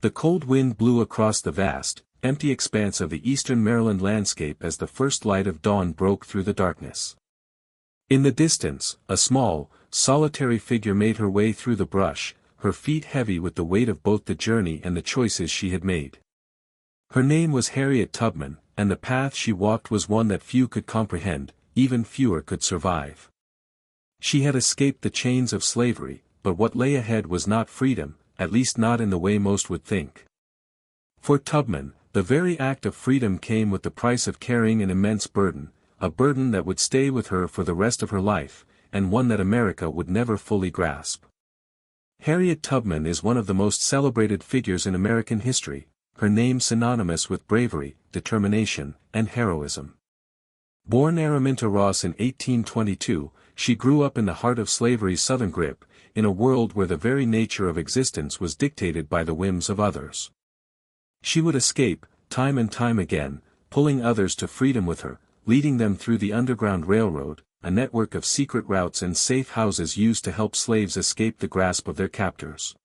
The cold wind blew across the vast, empty expanse of the eastern Maryland landscape as the first light of dawn broke through the darkness. In the distance, a small, solitary figure made her way through the brush, her feet heavy with the weight of both the journey and the choices she had made. Her name was Harriet Tubman, and the path she walked was one that few could comprehend, even fewer could survive. She had escaped the chains of slavery, but what lay ahead was not freedom, at least not in the way most would think. For Tubman, the very act of freedom came with the price of carrying an immense burden, a burden that would stay with her for the rest of her life, and one that America would never fully grasp. Harriet Tubman is one of the most celebrated figures in American history, her name synonymous with bravery, determination, and heroism. Born Araminta Ross in 1822, she grew up in the heart of slavery's southern grip, in a world where the very nature of existence was dictated by the whims of others. She would escape, time and time again, pulling others to freedom with her, leading them through the Underground Railroad, a network of secret routes and safe houses used to help slaves escape the grasp of their captors.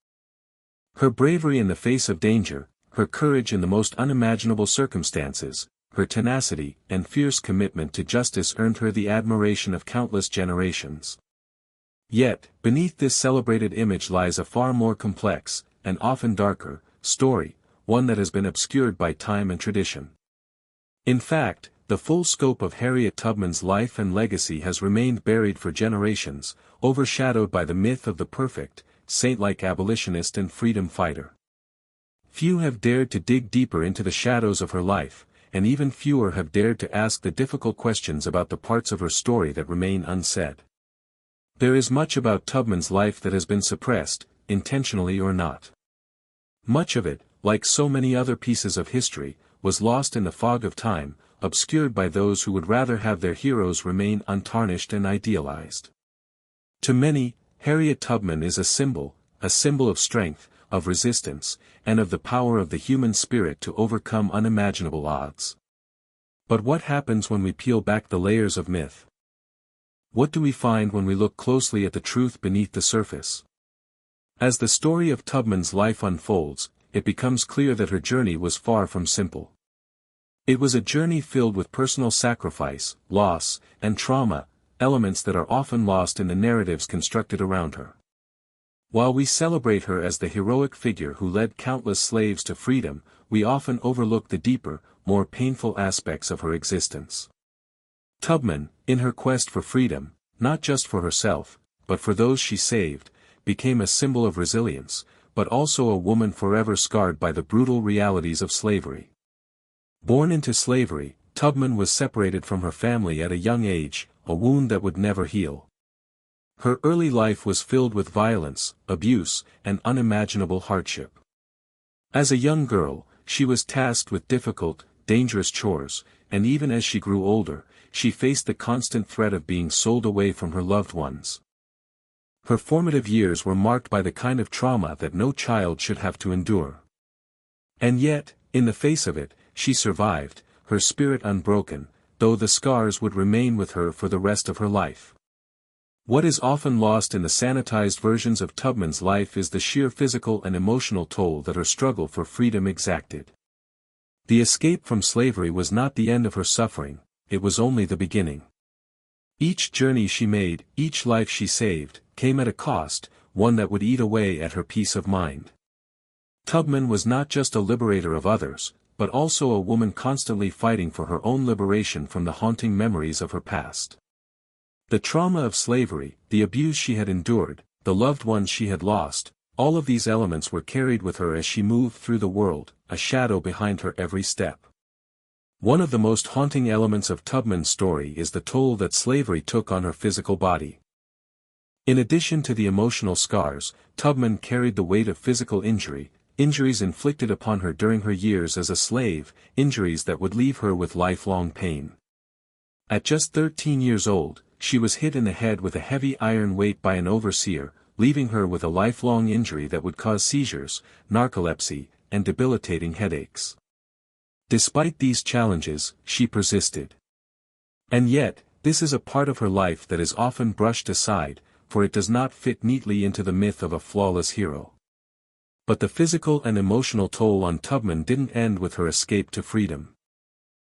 Her bravery in the face of danger, her courage in the most unimaginable circumstances, her tenacity and fierce commitment to justice earned her the admiration of countless generations. Yet, beneath this celebrated image lies a far more complex, and often darker, story, one that has been obscured by time and tradition. In fact, the full scope of Harriet Tubman's life and legacy has remained buried for generations, overshadowed by the myth of the perfect, saint-like abolitionist and freedom fighter. Few have dared to dig deeper into the shadows of her life, and even fewer have dared to ask the difficult questions about the parts of her story that remain unsaid. There is much about Tubman's life that has been suppressed, intentionally or not. Much of it, like so many other pieces of history, was lost in the fog of time, obscured by those who would rather have their heroes remain untarnished and idealized. To many, Harriet Tubman is a symbol of strength, of resistance, and of the power of the human spirit to overcome unimaginable odds. But what happens when we peel back the layers of myth? What do we find when we look closely at the truth beneath the surface? As the story of Tubman's life unfolds, it becomes clear that her journey was far from simple. It was a journey filled with personal sacrifice, loss, and trauma, elements that are often lost in the narratives constructed around her. While we celebrate her as the heroic figure who led countless slaves to freedom, we often overlook the deeper, more painful aspects of her existence. Tubman, in her quest for freedom, not just for herself, but for those she saved, became a symbol of resilience, but also a woman forever scarred by the brutal realities of slavery. Born into slavery, Tubman was separated from her family at a young age, a wound that would never heal. Her early life was filled with violence, abuse, and unimaginable hardship. As a young girl, she was tasked with difficult, dangerous chores, and even as she grew older, she faced the constant threat of being sold away from her loved ones. Her formative years were marked by the kind of trauma that no child should have to endure. And yet, in the face of it, she survived, her spirit unbroken, though the scars would remain with her for the rest of her life. What is often lost in the sanitized versions of Tubman's life is the sheer physical and emotional toll that her struggle for freedom exacted. The escape from slavery was not the end of her suffering, it was only the beginning. Each journey she made, each life she saved, came at a cost, one that would eat away at her peace of mind. Tubman was not just a liberator of others, but also a woman constantly fighting for her own liberation from the haunting memories of her past. The trauma of slavery, the abuse she had endured, the loved ones she had lost, all of these elements were carried with her as she moved through the world, a shadow behind her every step. One of the most haunting elements of Tubman's story is the toll that slavery took on her physical body. In addition to the emotional scars, Tubman carried the weight of physical injury, injuries inflicted upon her during her years as a slave, injuries that would leave her with lifelong pain. At just 13 years old, she was hit in the head with a heavy iron weight by an overseer, leaving her with a lifelong injury that would cause seizures, narcolepsy, and debilitating headaches. Despite these challenges, she persisted. And yet, this is a part of her life that is often brushed aside, for it does not fit neatly into the myth of a flawless hero. But the physical and emotional toll on Tubman didn't end with her escape to freedom.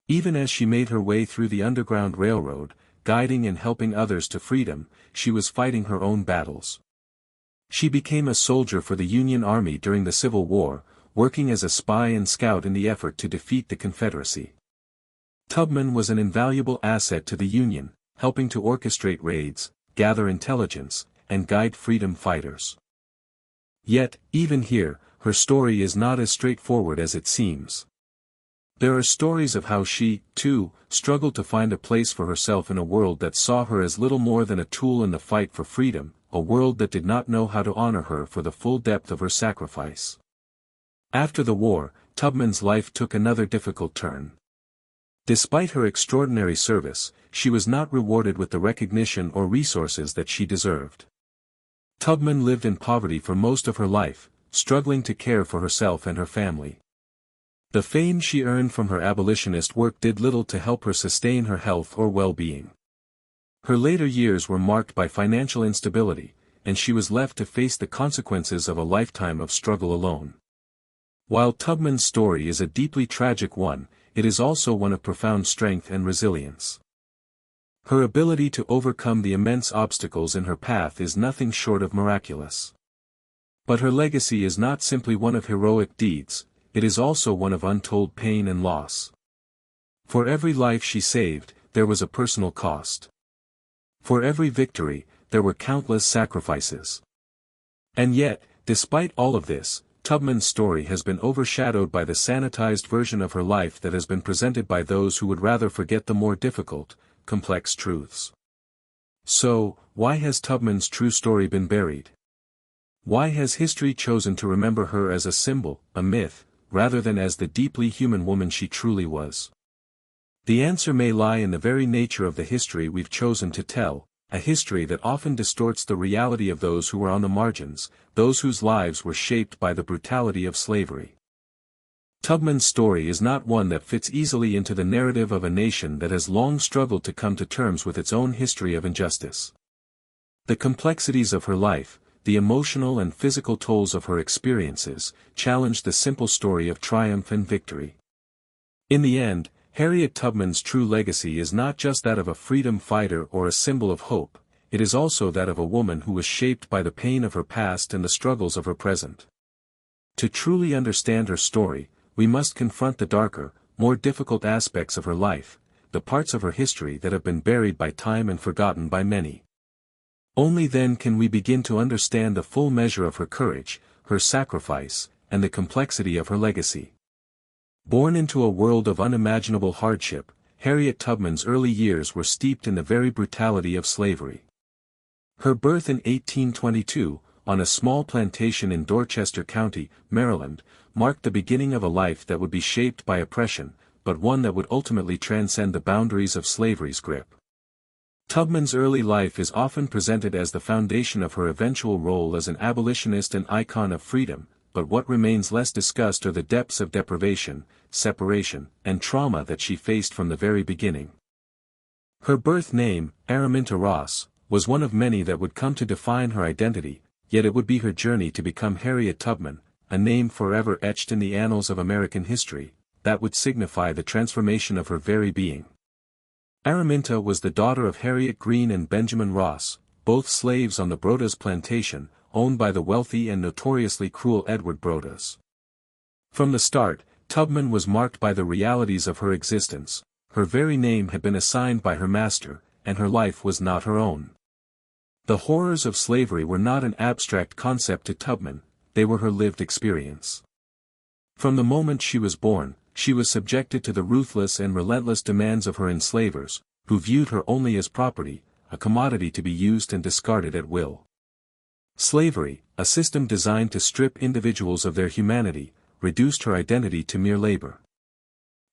Even as she made her way through the Underground Railroad, guiding and helping others to freedom, she was fighting her own battles. She became a soldier for the Union Army during the Civil War, working as a spy and scout in the effort to defeat the Confederacy. Tubman was an invaluable asset to the Union, helping to orchestrate raids, gather intelligence, and guide freedom fighters. Yet, even here, her story is not as straightforward as it seems. There are stories of how she, too, struggled to find a place for herself in a world that saw her as little more than a tool in the fight for freedom, a world that did not know how to honor her for the full depth of her sacrifice. After the war, Tubman's life took another difficult turn. Despite her extraordinary service, she was not rewarded with the recognition or resources that she deserved. Tubman lived in poverty for most of her life, struggling to care for herself and her family. The fame she earned from her abolitionist work did little to help her sustain her health or well-being. Her later years were marked by financial instability, and she was left to face the consequences of a lifetime of struggle alone. While Tubman's story is a deeply tragic one, it is also one of profound strength and resilience. Her ability to overcome the immense obstacles in her path is nothing short of miraculous. But her legacy is not simply one of heroic deeds, it is also one of untold pain and loss. For every life she saved, there was a personal cost. For every victory, there were countless sacrifices. And yet, despite all of this, Tubman's story has been overshadowed by the sanitized version of her life that has been presented by those who would rather forget the more difficult, complex truths. So, why has Tubman's true story been buried? Why has history chosen to remember her as a symbol, a myth, rather than as the deeply human woman she truly was? The answer may lie in the very nature of the history we've chosen to tell, a history that often distorts the reality of those who were on the margins, those whose lives were shaped by the brutality of slavery. Tubman's story is not one that fits easily into the narrative of a nation that has long struggled to come to terms with its own history of injustice. The complexities of her life, the emotional and physical tolls of her experiences, challenge the simple story of triumph and victory. In the end, Harriet Tubman's true legacy is not just that of a freedom fighter or a symbol of hope, it is also that of a woman who was shaped by the pain of her past and the struggles of her present. To truly understand her story, we must confront the darker, more difficult aspects of her life, the parts of her history that have been buried by time and forgotten by many. Only then can we begin to understand the full measure of her courage, her sacrifice, and the complexity of her legacy. Born into a world of unimaginable hardship, Harriet Tubman's early years were steeped in the very brutality of slavery. Her birth in 1822, on a small plantation in Dorchester County, Maryland, marked the beginning of a life that would be shaped by oppression, but one that would ultimately transcend the boundaries of slavery's grip. Tubman's early life is often presented as the foundation of her eventual role as an abolitionist and icon of freedom, but what remains less discussed are the depths of deprivation, separation, and trauma that she faced from the very beginning. Her birth name, Araminta Ross, was one of many that would come to define her identity, yet it would be her journey to become Harriet Tubman, a name forever etched in the annals of American history, that would signify the transformation of her very being. Araminta was the daughter of Harriet Greene and Benjamin Ross, both slaves on the Broaddus plantation, owned by the wealthy and notoriously cruel Edward Broaddus. From the start, Tubman was marked by the realities of her existence. Her very name had been assigned by her master, and her life was not her own. The horrors of slavery were not an abstract concept to Tubman, they were her lived experience. From the moment she was born, she was subjected to the ruthless and relentless demands of her enslavers, who viewed her only as property, a commodity to be used and discarded at will. Slavery, a system designed to strip individuals of their humanity, reduced her identity to mere labor.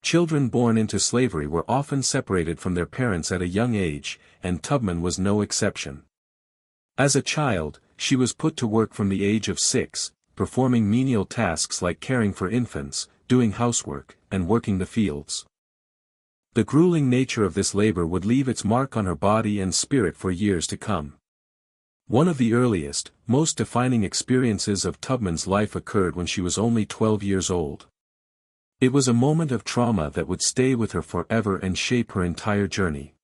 Children born into slavery were often separated from their parents at a young age, and Tubman was no exception. As a child, she was put to work from the age of 6, performing menial tasks like caring for infants, doing housework, and working the fields. The grueling nature of this labor would leave its mark on her body and spirit for years to come. One of the earliest, most defining experiences of Tubman's life occurred when she was only 12 years old. It was a moment of trauma that would stay with her forever and shape her entire journey.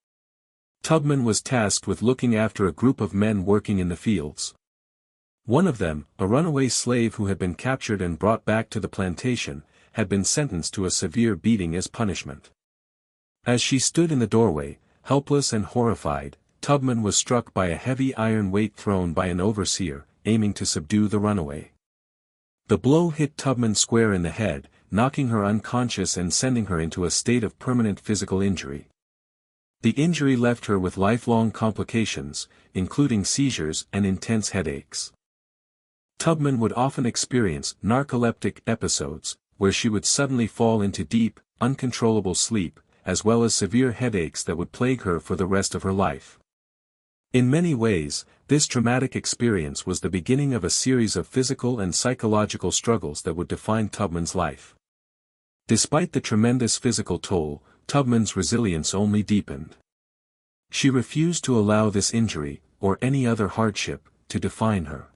Tubman was tasked with looking after a group of men working in the fields. One of them, a runaway slave who had been captured and brought back to the plantation, had been sentenced to a severe beating as punishment. As she stood in the doorway, helpless and horrified, Tubman was struck by a heavy iron weight thrown by an overseer, aiming to subdue the runaway. The blow hit Tubman square in the head, knocking her unconscious and sending her into a state of permanent physical injury. The injury left her with lifelong complications, including seizures and intense headaches. Tubman would often experience narcoleptic episodes, where she would suddenly fall into deep, uncontrollable sleep, as well as severe headaches that would plague her for the rest of her life. In many ways, this traumatic experience was the beginning of a series of physical and psychological struggles that would define Tubman's life. Despite the tremendous physical toll, Tubman's resilience only deepened. She refused to allow this injury, or any other hardship, to define her.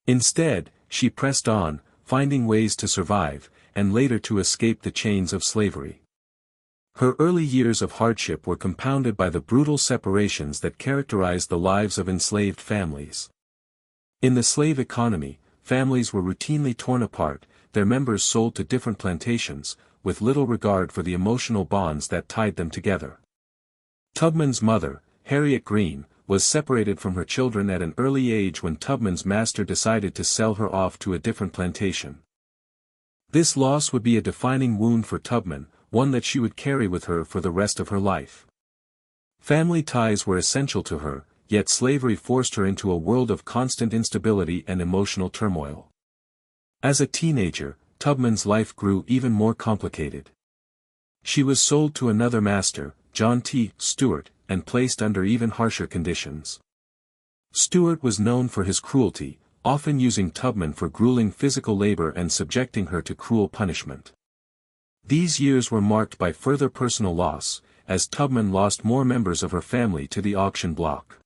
Instead, she pressed on, finding ways to survive, and later to escape the chains of slavery. Her early years of hardship were compounded by the brutal separations that characterized the lives of enslaved families. In the slave economy, families were routinely torn apart, their members sold to different plantations, with little regard for the emotional bonds that tied them together. Tubman's mother, Harriet Green, was separated from her children at an early age when Tubman's master decided to sell her off to a different plantation. This loss would be a defining wound for Tubman, one that she would carry with her for the rest of her life. Family ties were essential to her, yet slavery forced her into a world of constant instability and emotional turmoil. As a teenager, Tubman's life grew even more complicated. She was sold to another master, John T. Stewart, and placed under even harsher conditions. Stewart was known for his cruelty, often using Tubman for grueling physical labor and subjecting her to cruel punishment. These years were marked by further personal loss, as Tubman lost more members of her family to the auction block.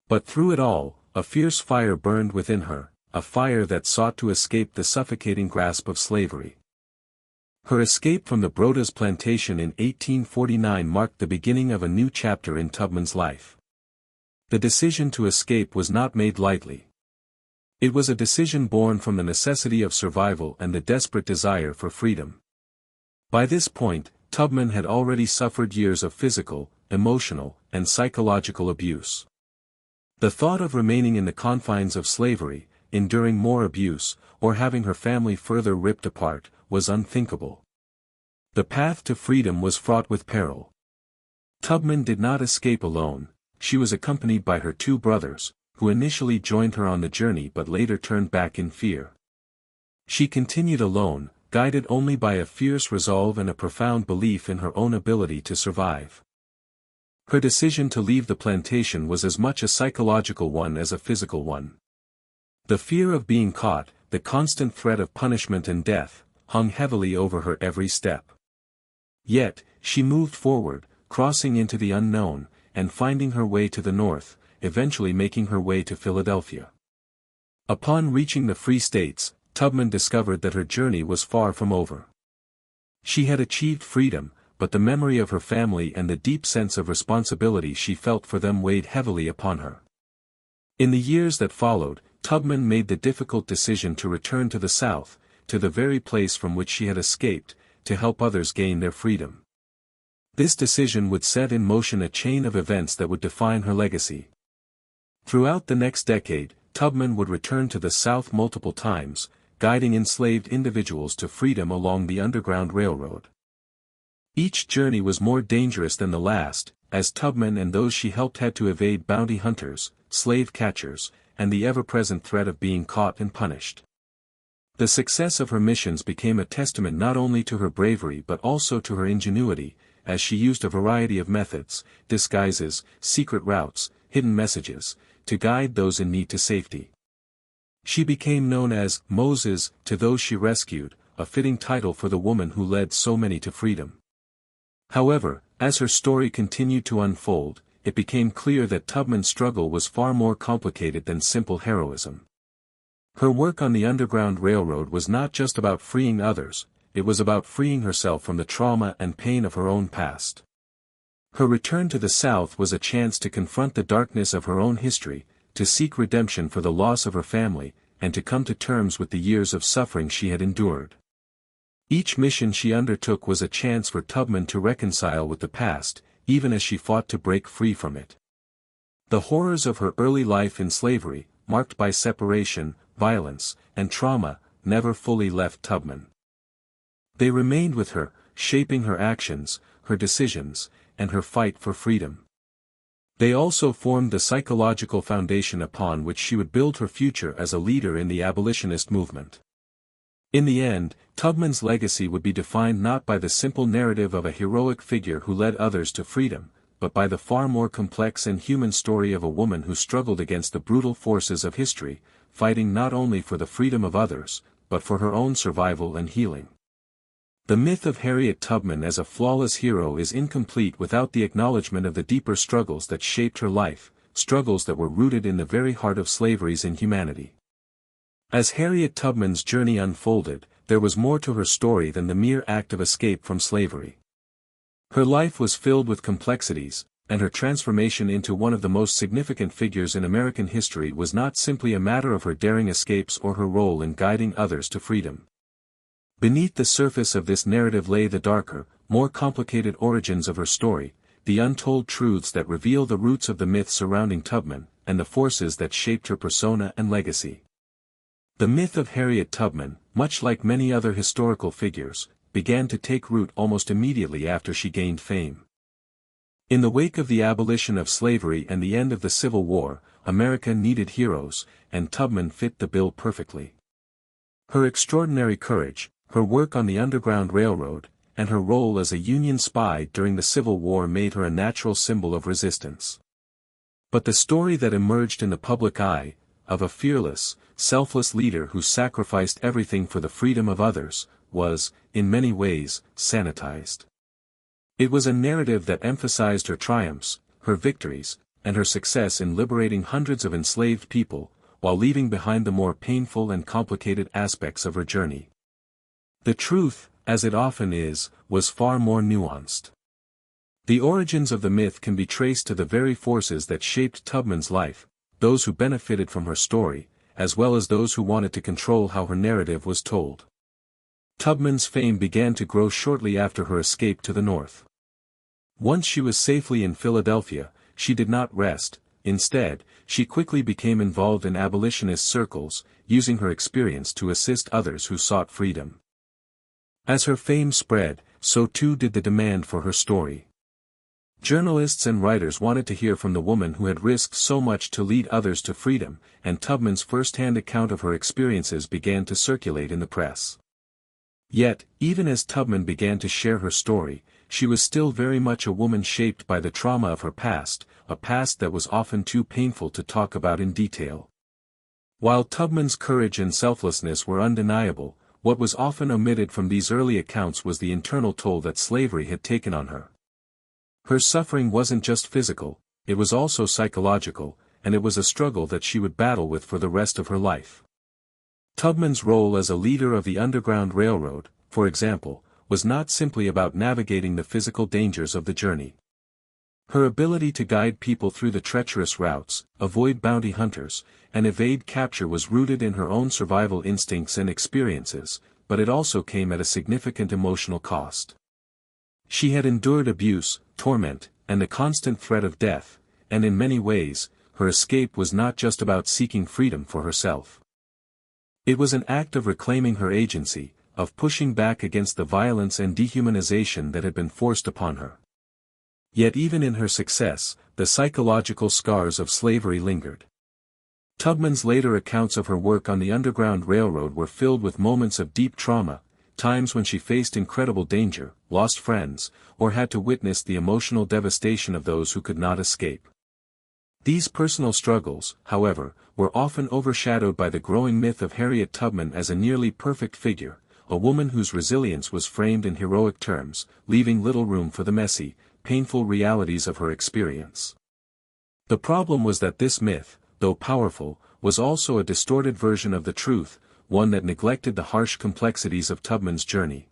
But through it all, a fierce fire burned within her, a fire that sought to escape the suffocating grasp of slavery. Her escape from the Broda's plantation in 1849 marked the beginning of a new chapter in Tubman's life. The decision to escape was not made lightly. It was a decision born from the necessity of survival and the desperate desire for freedom. By this point, Tubman had already suffered years of physical, emotional, and psychological abuse. The thought of remaining in the confines of slavery, enduring more abuse, or having her family further ripped apart, was unthinkable. The path to freedom was fraught with peril. Tubman did not escape alone, she was accompanied by her two brothers, who initially joined her on the journey but later turned back in fear. She continued alone, guided only by a fierce resolve and a profound belief in her own ability to survive. Her decision to leave the plantation was as much a psychological one as a physical one. The fear of being caught, the constant threat of punishment and death, hung heavily over her every step. Yet, she moved forward, crossing into the unknown, and finding her way to the north, eventually making her way to Philadelphia. Upon reaching the Free States, Tubman discovered that her journey was far from over. She had achieved freedom, but the memory of her family and the deep sense of responsibility she felt for them weighed heavily upon her. In the years that followed, Tubman made the difficult decision to return to the South, to the very place from which she had escaped, to help others gain their freedom. This decision would set in motion a chain of events that would define her legacy. Throughout the next decade, Tubman would return to the South multiple times, guiding enslaved individuals to freedom along the Underground Railroad. Each journey was more dangerous than the last, as Tubman and those she helped had to evade bounty hunters, slave catchers, and the ever-present threat of being caught and punished. The success of her missions became a testament not only to her bravery but also to her ingenuity, as she used a variety of methods, disguises, secret routes, hidden messages, to guide those in need to safety. She became known as Moses to those she rescued, a fitting title for the woman who led so many to freedom. However, as her story continued to unfold, it became clear that Tubman's struggle was far more complicated than simple heroism. Her work on the Underground Railroad was not just about freeing others, it was about freeing herself from the trauma and pain of her own past. Her return to the South was a chance to confront the darkness of her own history, to seek redemption for the loss of her family, and to come to terms with the years of suffering she had endured. Each mission she undertook was a chance for Tubman to reconcile with the past, even as she fought to break free from it. The horrors of her early life in slavery, marked by separation, violence, and trauma, never fully left Tubman. They remained with her, shaping her actions, her decisions, and her fight for freedom. They also formed the psychological foundation upon which she would build her future as a leader in the abolitionist movement. In the end, Tubman's legacy would be defined not by the simple narrative of a heroic figure who led others to freedom, but by the far more complex and human story of a woman who struggled against the brutal forces of history, fighting not only for the freedom of others, but for her own survival and healing. The myth of Harriet Tubman as a flawless hero is incomplete without the acknowledgement of the deeper struggles that shaped her life, struggles that were rooted in the very heart of slavery's inhumanity. As Harriet Tubman's journey unfolded, there was more to her story than the mere act of escape from slavery. Her life was filled with complexities, and her transformation into one of the most significant figures in American history was not simply a matter of her daring escapes or her role in guiding others to freedom. Beneath the surface of this narrative lay the darker, more complicated origins of her story, the untold truths that reveal the roots of the myth surrounding Tubman, and the forces that shaped her persona and legacy. The myth of Harriet Tubman, much like many other historical figures, began to take root almost immediately after she gained fame. In the wake of the abolition of slavery and the end of the Civil War, America needed heroes, and Tubman fit the bill perfectly. Her extraordinary courage, her work on the Underground Railroad, and her role as a Union spy during the Civil War made her a natural symbol of resistance. But the story that emerged in the public eye, of a fearless, selfless leader who sacrificed everything for the freedom of others, was, in many ways, sanitized. It was a narrative that emphasized her triumphs, her victories, and her success in liberating hundreds of enslaved people, while leaving behind the more painful and complicated aspects of her journey. The truth, as it often is, was far more nuanced. The origins of the myth can be traced to the very forces that shaped Tubman's life, those who benefited from her story, as well as those who wanted to control how her narrative was told. Tubman's fame began to grow shortly after her escape to the North. Once she was safely in Philadelphia, she did not rest. Instead, she quickly became involved in abolitionist circles, using her experience to assist others who sought freedom. As her fame spread, so too did the demand for her story. Journalists and writers wanted to hear from the woman who had risked so much to lead others to freedom, and Tubman's first-hand account of her experiences began to circulate in the press. Yet, even as Tubman began to share her story, she was still very much a woman shaped by the trauma of her past, a past that was often too painful to talk about in detail. While Tubman's courage and selflessness were undeniable, what was often omitted from these early accounts was the internal toll that slavery had taken on her. Her suffering wasn't just physical, it was also psychological, and it was a struggle that she would battle with for the rest of her life. Tubman's role as a leader of the Underground Railroad, for example, was not simply about navigating the physical dangers of the journey. Her ability to guide people through the treacherous routes, avoid bounty hunters, and evade capture was rooted in her own survival instincts and experiences, but it also came at a significant emotional cost. She had endured abuse, torment, and the constant threat of death, and in many ways, her escape was not just about seeking freedom for herself. It was an act of reclaiming her agency, of pushing back against the violence and dehumanization that had been forced upon her. Yet even in her success, the psychological scars of slavery lingered. Tubman's later accounts of her work on the Underground Railroad were filled with moments of deep trauma, times when she faced incredible danger, lost friends, or had to witness the emotional devastation of those who could not escape. These personal struggles, however, were often overshadowed by the growing myth of Harriet Tubman as a nearly perfect figure, a woman whose resilience was framed in heroic terms, leaving little room for the messy, painful realities of her experience. The problem was that this myth, though powerful, was also a distorted version of the truth, one that neglected the harsh complexities of Tubman's journey.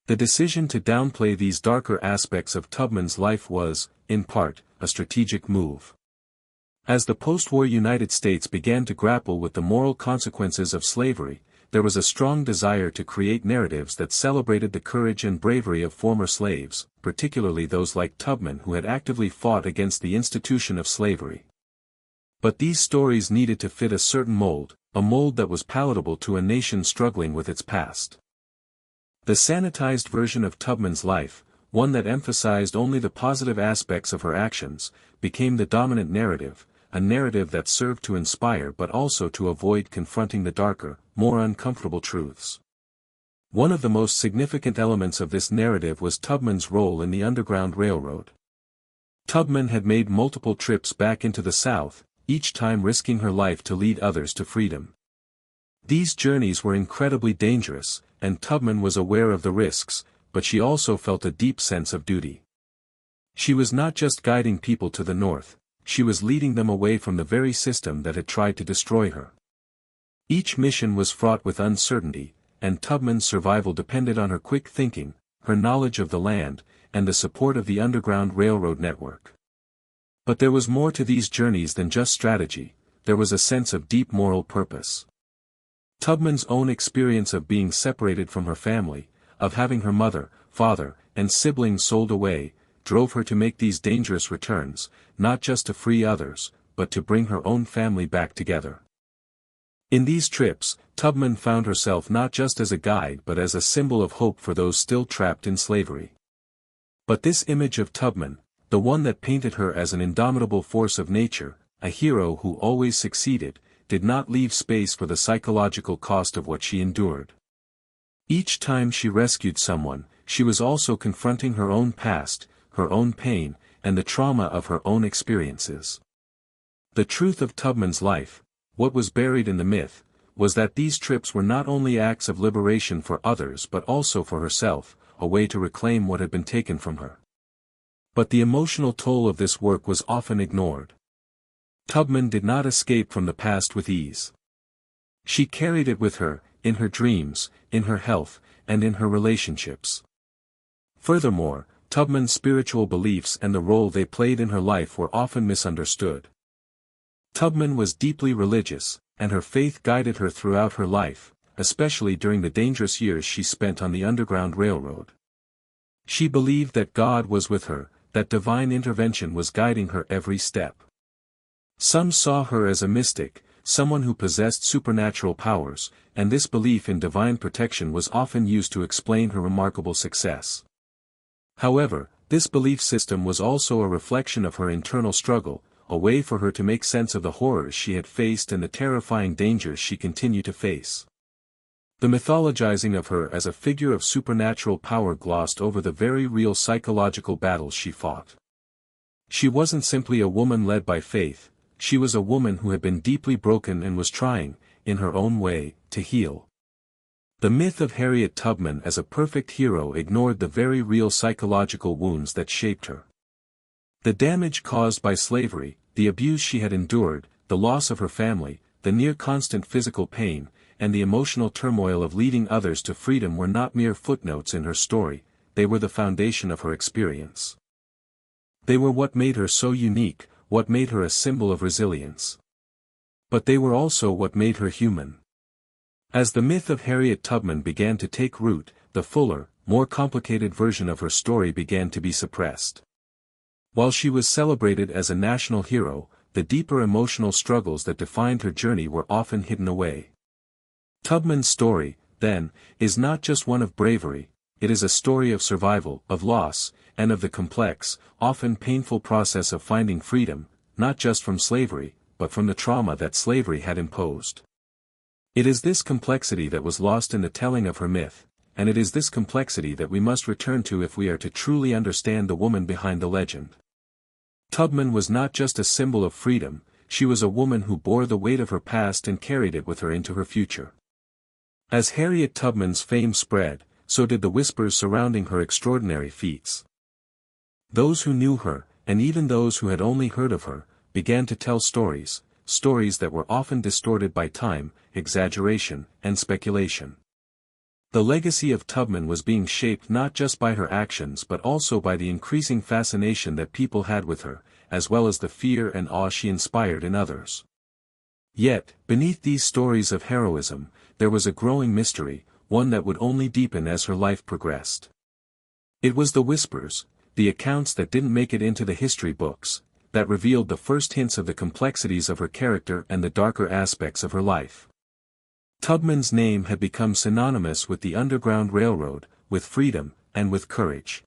The decision to downplay these darker aspects of Tubman's life was, in part, a strategic move. As the post-war United States began to grapple with the moral consequences of slavery, there was a strong desire to create narratives that celebrated the courage and bravery of former slaves, particularly those like Tubman who had actively fought against the institution of slavery. But these stories needed to fit a certain mold, a mold that was palatable to a nation struggling with its past. The sanitized version of Tubman's life, one that emphasized only the positive aspects of her actions, became the dominant narrative, a narrative that served to inspire but also to avoid confronting the darker, more uncomfortable truths. One of the most significant elements of this narrative was Tubman's role in the Underground Railroad. Tubman had made multiple trips back into the South, each time risking her life to lead others to freedom. These journeys were incredibly dangerous, and Tubman was aware of the risks, but she also felt a deep sense of duty. She was not just guiding people to the North, she was leading them away from the very system that had tried to destroy her. Each mission was fraught with uncertainty, and Tubman's survival depended on her quick thinking, her knowledge of the land, and the support of the Underground Railroad network. But there was more to these journeys than just strategy, there was a sense of deep moral purpose. Tubman's own experience of being separated from her family, of having her mother, father, and siblings sold away, drove her to make these dangerous returns, not just to free others, but to bring her own family back together. In these trips, Tubman found herself not just as a guide but as a symbol of hope for those still trapped in slavery. But this image of Tubman, the one that painted her as an indomitable force of nature, a hero who always succeeded, did not leave space for the psychological cost of what she endured. Each time she rescued someone, she was also confronting her own past, her own pain, and the trauma of her own experiences. The truth of Tubman's life, what was buried in the myth, was that these trips were not only acts of liberation for others but also for herself, a way to reclaim what had been taken from her. But the emotional toll of this work was often ignored. Tubman did not escape from the past with ease. She carried it with her, in her dreams, in her health, and in her relationships. Furthermore, Tubman's spiritual beliefs and the role they played in her life were often misunderstood. Tubman was deeply religious, and her faith guided her throughout her life, especially during the dangerous years she spent on the Underground Railroad. She believed that God was with her, that divine intervention was guiding her every step. Some saw her as a mystic, someone who possessed supernatural powers, and this belief in divine protection was often used to explain her remarkable success. However, this belief system was also a reflection of her internal struggle, a way for her to make sense of the horrors she had faced and the terrifying dangers she continued to face. The mythologizing of her as a figure of supernatural power glossed over the very real psychological battles she fought. She wasn't simply a woman led by faith, she was a woman who had been deeply broken and was trying, in her own way, to heal. The myth of Harriet Tubman as a perfect hero ignored the very real psychological wounds that shaped her. The damage caused by slavery, the abuse she had endured, the loss of her family, the near-constant physical pain, and the emotional turmoil of leading others to freedom were not mere footnotes in her story, they were the foundation of her experience. They were what made her so unique, what made her a symbol of resilience. But they were also what made her human. As the myth of Harriet Tubman began to take root, the fuller, more complicated version of her story began to be suppressed. While she was celebrated as a national hero, the deeper emotional struggles that defined her journey were often hidden away. Tubman's story, then, is not just one of bravery, it is a story of survival, of loss, and of the complex, often painful process of finding freedom, not just from slavery, but from the trauma that slavery had imposed. It is this complexity that was lost in the telling of her myth, and it is this complexity that we must return to if we are to truly understand the woman behind the legend. Tubman was not just a symbol of freedom, she was a woman who bore the weight of her past and carried it with her into her future. As Harriet Tubman's fame spread, so did the whispers surrounding her extraordinary feats. Those who knew her, and even those who had only heard of her, began to tell stories, stories that were often distorted by time, exaggeration, and speculation. The legacy of Tubman was being shaped not just by her actions but also by the increasing fascination that people had with her, as well as the fear and awe she inspired in others. Yet, beneath these stories of heroism, there was a growing mystery, one that would only deepen as her life progressed. It was the whispers, the accounts that didn't make it into the history books, that revealed the first hints of the complexities of her character and the darker aspects of her life. Tubman's name had become synonymous with the Underground Railroad, with freedom, and with courage.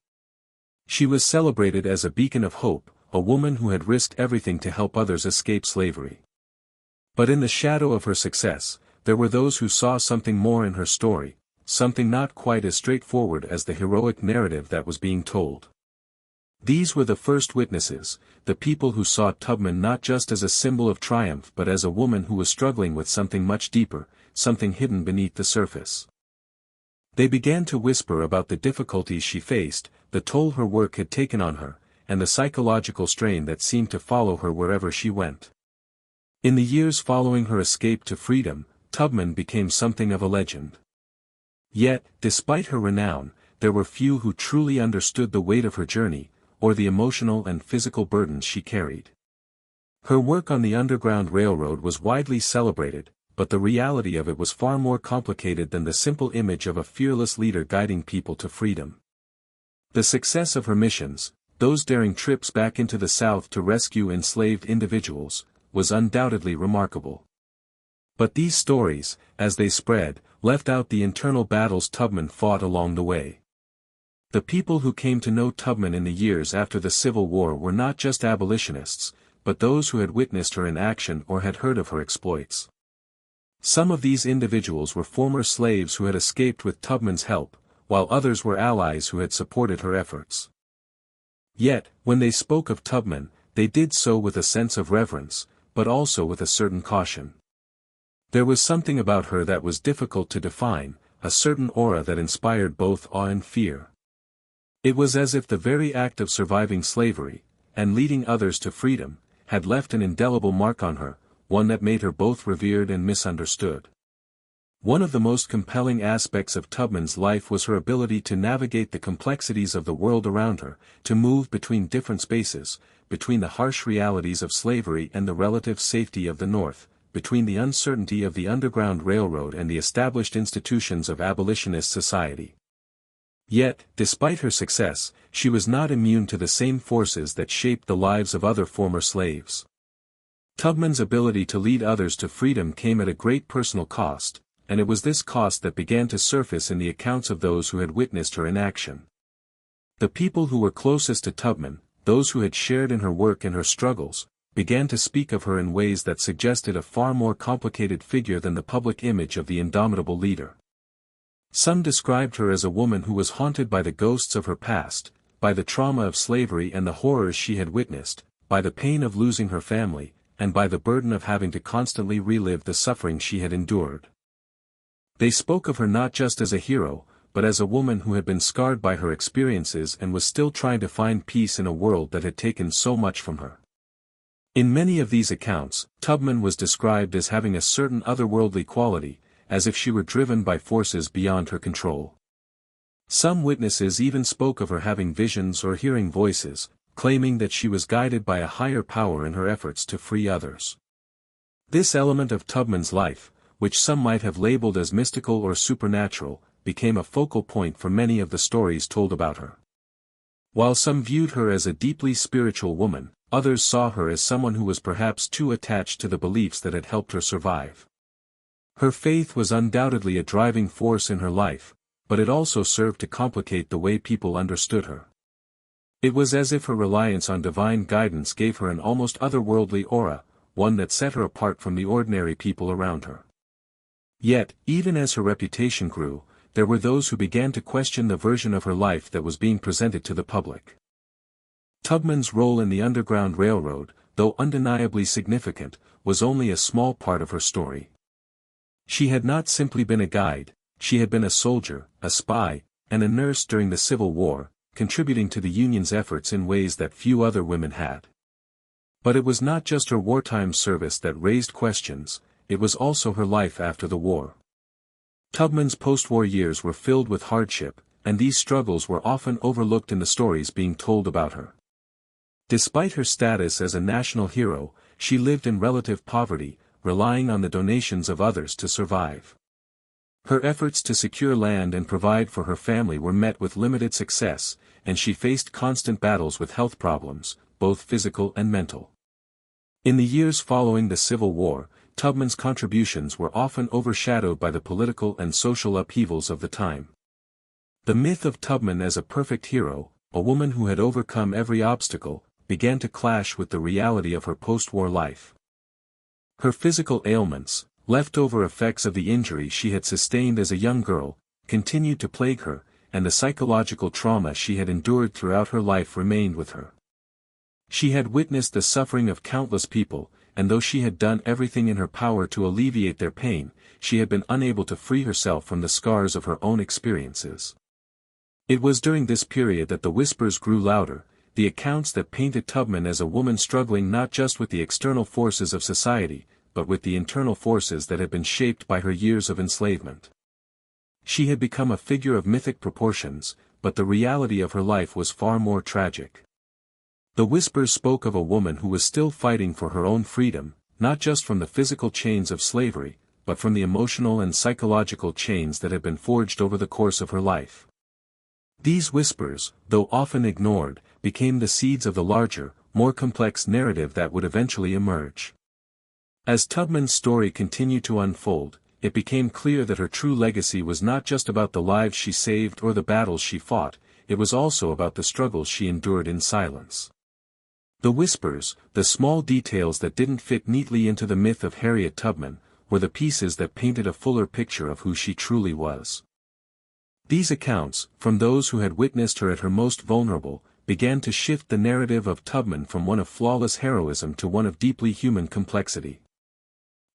She was celebrated as a beacon of hope, a woman who had risked everything to help others escape slavery. But in the shadow of her success, there were those who saw something more in her story, something not quite as straightforward as the heroic narrative that was being told. These were the first witnesses, the people who saw Tubman not just as a symbol of triumph but as a woman who was struggling with something much deeper, something hidden beneath the surface. They began to whisper about the difficulties she faced, the toll her work had taken on her, and the psychological strain that seemed to follow her wherever she went. In the years following her escape to freedom, Tubman became something of a legend. Yet, despite her renown, there were few who truly understood the weight of her journey, or the emotional and physical burdens she carried. Her work on the Underground Railroad was widely celebrated, but the reality of it was far more complicated than the simple image of a fearless leader guiding people to freedom. The success of her missions, those daring trips back into the South to rescue enslaved individuals, was undoubtedly remarkable. But these stories, as they spread, left out the internal battles Tubman fought along the way. The people who came to know Tubman in the years after the Civil War were not just abolitionists, but those who had witnessed her in action or had heard of her exploits. Some of these individuals were former slaves who had escaped with Tubman's help, while others were allies who had supported her efforts. Yet, when they spoke of Tubman, they did so with a sense of reverence, but also with a certain caution. There was something about her that was difficult to define, a certain aura that inspired both awe and fear. It was as if the very act of surviving slavery, and leading others to freedom, had left an indelible mark on her, one that made her both revered and misunderstood. One of the most compelling aspects of Tubman's life was her ability to navigate the complexities of the world around her, to move between different spaces, between the harsh realities of slavery and the relative safety of the North, between the uncertainty of the Underground Railroad and the established institutions of abolitionist society. Yet, despite her success, she was not immune to the same forces that shaped the lives of other former slaves. Tubman's ability to lead others to freedom came at a great personal cost, and it was this cost that began to surface in the accounts of those who had witnessed her in action. The people who were closest to Tubman, those who had shared in her work and her struggles, began to speak of her in ways that suggested a far more complicated figure than the public image of the indomitable leader. Some described her as a woman who was haunted by the ghosts of her past, by the trauma of slavery and the horrors she had witnessed, by the pain of losing her family, and by the burden of having to constantly relive the suffering she had endured. They spoke of her not just as a hero, but as a woman who had been scarred by her experiences and was still trying to find peace in a world that had taken so much from her. In many of these accounts, Tubman was described as having a certain otherworldly quality, as if she were driven by forces beyond her control. Some witnesses even spoke of her having visions or hearing voices, claiming that she was guided by a higher power in her efforts to free others. This element of Tubman's life, which some might have labeled as mystical or supernatural, became a focal point for many of the stories told about her. While some viewed her as a deeply spiritual woman, others saw her as someone who was perhaps too attached to the beliefs that had helped her survive. Her faith was undoubtedly a driving force in her life, but it also served to complicate the way people understood her. It was as if her reliance on divine guidance gave her an almost otherworldly aura, one that set her apart from the ordinary people around her. Yet, even as her reputation grew, there were those who began to question the version of her life that was being presented to the public. Tubman's role in the Underground Railroad, though undeniably significant, was only a small part of her story. She had not simply been a guide, she had been a soldier, a spy, and a nurse during the Civil War, contributing to the Union's efforts in ways that few other women had. But it was not just her wartime service that raised questions, it was also her life after the war. Tubman's post-war years were filled with hardship, and these struggles were often overlooked in the stories being told about her. Despite her status as a national hero, she lived in relative poverty, relying on the donations of others to survive. Her efforts to secure land and provide for her family were met with limited success, and she faced constant battles with health problems, both physical and mental. In the years following the Civil War, Tubman's contributions were often overshadowed by the political and social upheavals of the time. The myth of Tubman as a perfect hero, a woman who had overcome every obstacle, began to clash with the reality of her post-war life. Her physical ailments, leftover effects of the injury she had sustained as a young girl, continued to plague her, and the psychological trauma she had endured throughout her life remained with her. She had witnessed the suffering of countless people, and though she had done everything in her power to alleviate their pain, she had been unable to free herself from the scars of her own experiences. It was during this period that the whispers grew louder, the accounts that painted Tubman as a woman struggling not just with the external forces of society, but with the internal forces that had been shaped by her years of enslavement. She had become a figure of mythic proportions, but the reality of her life was far more tragic. The whispers spoke of a woman who was still fighting for her own freedom, not just from the physical chains of slavery, but from the emotional and psychological chains that had been forged over the course of her life. These whispers, though often ignored, became the seeds of the larger, more complex narrative that would eventually emerge. As Tubman's story continued to unfold, it became clear that her true legacy was not just about the lives she saved or the battles she fought, it was also about the struggles she endured in silence. The whispers, the small details that didn't fit neatly into the myth of Harriet Tubman, were the pieces that painted a fuller picture of who she truly was. These accounts, from those who had witnessed her at her most vulnerable, began to shift the narrative of Tubman from one of flawless heroism to one of deeply human complexity.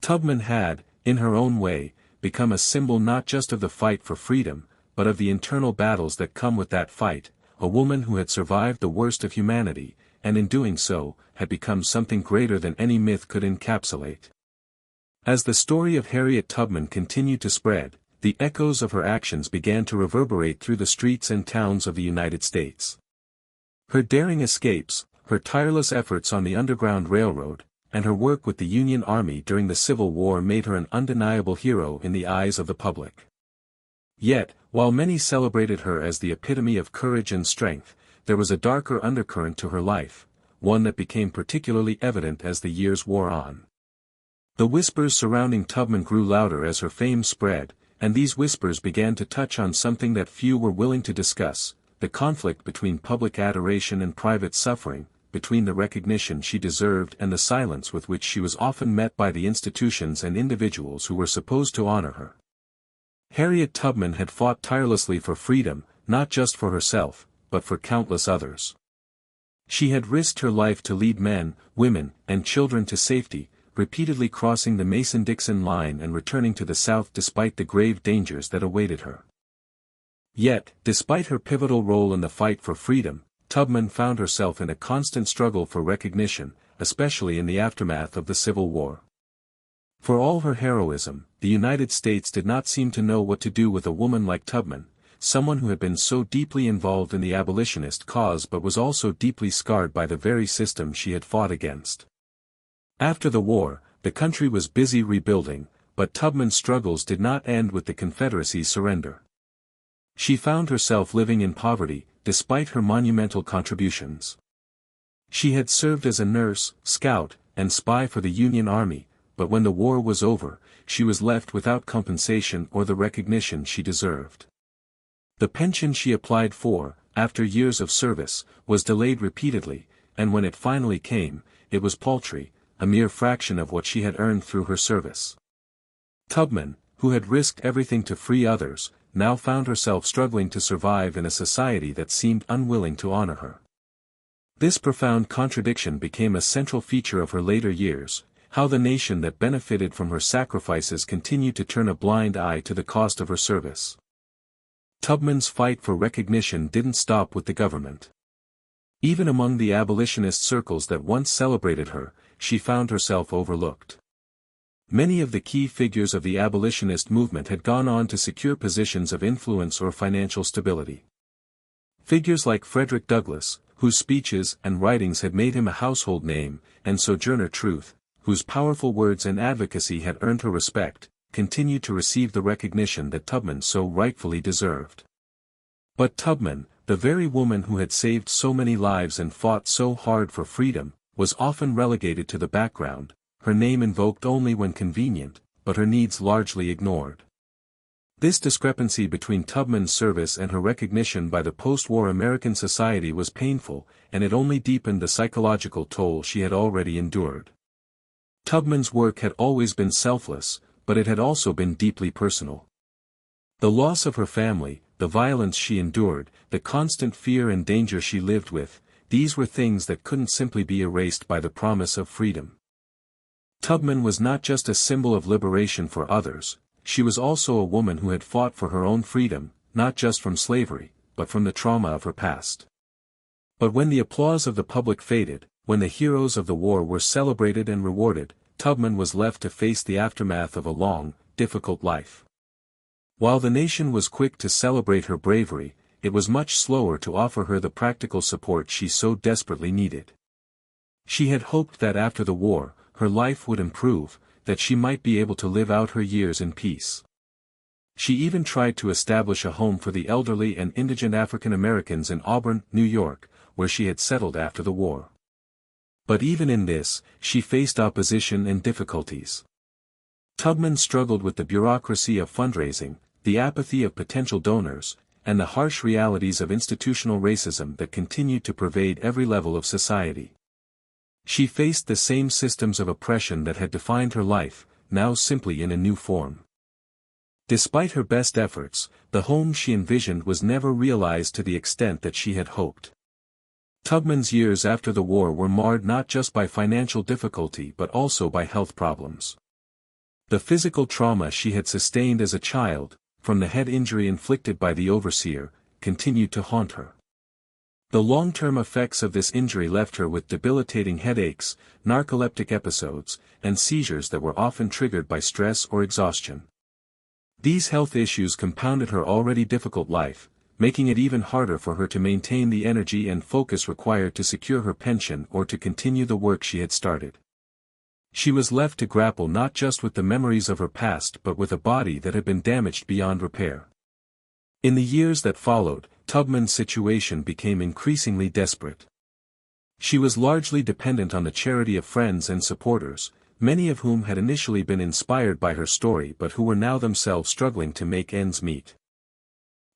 Tubman had, in her own way, become a symbol not just of the fight for freedom, but of the internal battles that come with that fight, a woman who had survived the worst of humanity, and in doing so, had become something greater than any myth could encapsulate. As the story of Harriet Tubman continued to spread, the echoes of her actions began to reverberate through the streets and towns of the United States. Her daring escapes, her tireless efforts on the Underground Railroad, and her work with the Union Army during the Civil War made her an undeniable hero in the eyes of the public. Yet, while many celebrated her as the epitome of courage and strength, there was a darker undercurrent to her life, one that became particularly evident as the years wore on. The whispers surrounding Tubman grew louder as her fame spread, and these whispers began to touch on something that few were willing to discuss, the conflict between public adoration and private suffering, between the recognition she deserved and the silence with which she was often met by the institutions and individuals who were supposed to honor her. Harriet Tubman had fought tirelessly for freedom, not just for herself, but for countless others. She had risked her life to lead men, women, and children to safety, repeatedly crossing the Mason-Dixon line and returning to the South despite the grave dangers that awaited her. Yet, despite her pivotal role in the fight for freedom, Tubman found herself in a constant struggle for recognition, especially in the aftermath of the Civil War. For all her heroism, the United States did not seem to know what to do with a woman like Tubman, someone who had been so deeply involved in the abolitionist cause but was also deeply scarred by the very system she had fought against. After the war, the country was busy rebuilding, but Tubman's struggles did not end with the Confederacy's surrender. She found herself living in poverty, despite her monumental contributions. She had served as a nurse, scout, and spy for the Union Army, but when the war was over, she was left without compensation or the recognition she deserved. The pension she applied for, after years of service, was delayed repeatedly, and when it finally came, it was paltry, a mere fraction of what she had earned through her service. Tubman, who had risked everything to free others, now found herself struggling to survive in a society that seemed unwilling to honor her. This profound contradiction became a central feature of her later years, how the nation that benefited from her sacrifices continued to turn a blind eye to the cost of her service. Tubman's fight for recognition didn't stop with the government. Even among the abolitionist circles that once celebrated her, she found herself overlooked. Many of the key figures of the abolitionist movement had gone on to secure positions of influence or financial stability. Figures like Frederick Douglass, whose speeches and writings had made him a household name, and Sojourner Truth, whose powerful words and advocacy had earned her respect, continued to receive the recognition that Tubman so rightfully deserved. But Tubman, the very woman who had saved so many lives and fought so hard for freedom, was often relegated to the background, her name invoked only when convenient, but her needs largely ignored. This discrepancy between Tubman's service and her recognition by the post-war American society was painful, and it only deepened the psychological toll she had already endured. Tubman's work had always been selfless, but it had also been deeply personal. The loss of her family, the violence she endured, the constant fear and danger she lived with, these were things that couldn't simply be erased by the promise of freedom. Tubman was not just a symbol of liberation for others, she was also a woman who had fought for her own freedom, not just from slavery, but from the trauma of her past. But when the applause of the public faded, when the heroes of the war were celebrated and rewarded, Tubman was left to face the aftermath of a long, difficult life. While the nation was quick to celebrate her bravery, it was much slower to offer her the practical support she so desperately needed. She had hoped that after the war, her life would improve, that she might be able to live out her years in peace. She even tried to establish a home for the elderly and indigent African Americans in Auburn, New York, where she had settled after the war. But even in this, she faced opposition and difficulties. Tubman struggled with the bureaucracy of fundraising, the apathy of potential donors, and the harsh realities of institutional racism that continued to pervade every level of society. She faced the same systems of oppression that had defined her life, now simply in a new form. Despite her best efforts, the home she envisioned was never realized to the extent that she had hoped. Tubman's years after the war were marred not just by financial difficulty but also by health problems. The physical trauma she had sustained as a child, from the head injury inflicted by the overseer, continued to haunt her. The long-term effects of this injury left her with debilitating headaches, narcoleptic episodes, and seizures that were often triggered by stress or exhaustion. These health issues compounded her already difficult life, making it even harder for her to maintain the energy and focus required to secure her pension or to continue the work she had started. She was left to grapple not just with the memories of her past but with a body that had been damaged beyond repair. In the years that followed, Tubman's situation became increasingly desperate. She was largely dependent on the charity of friends and supporters, many of whom had initially been inspired by her story but who were now themselves struggling to make ends meet.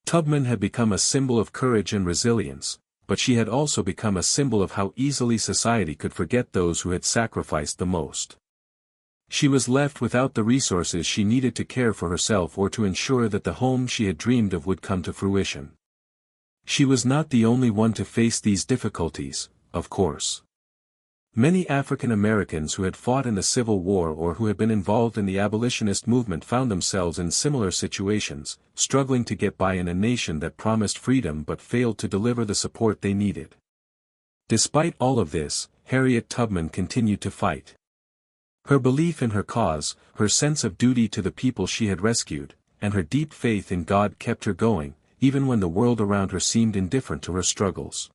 Tubman had become a symbol of courage and resilience, but she had also become a symbol of how easily society could forget those who had sacrificed the most. She was left without the resources she needed to care for herself or to ensure that the home she had dreamed of would come to fruition. She was not the only one to face these difficulties, of course. Many African Americans who had fought in the Civil War or who had been involved in the abolitionist movement found themselves in similar situations, struggling to get by in a nation that promised freedom but failed to deliver the support they needed. Despite all of this, Harriet Tubman continued to fight. Her belief in her cause, her sense of duty to the people she had rescued, and her deep faith in God kept her going, even when the world around her seemed indifferent to her struggles.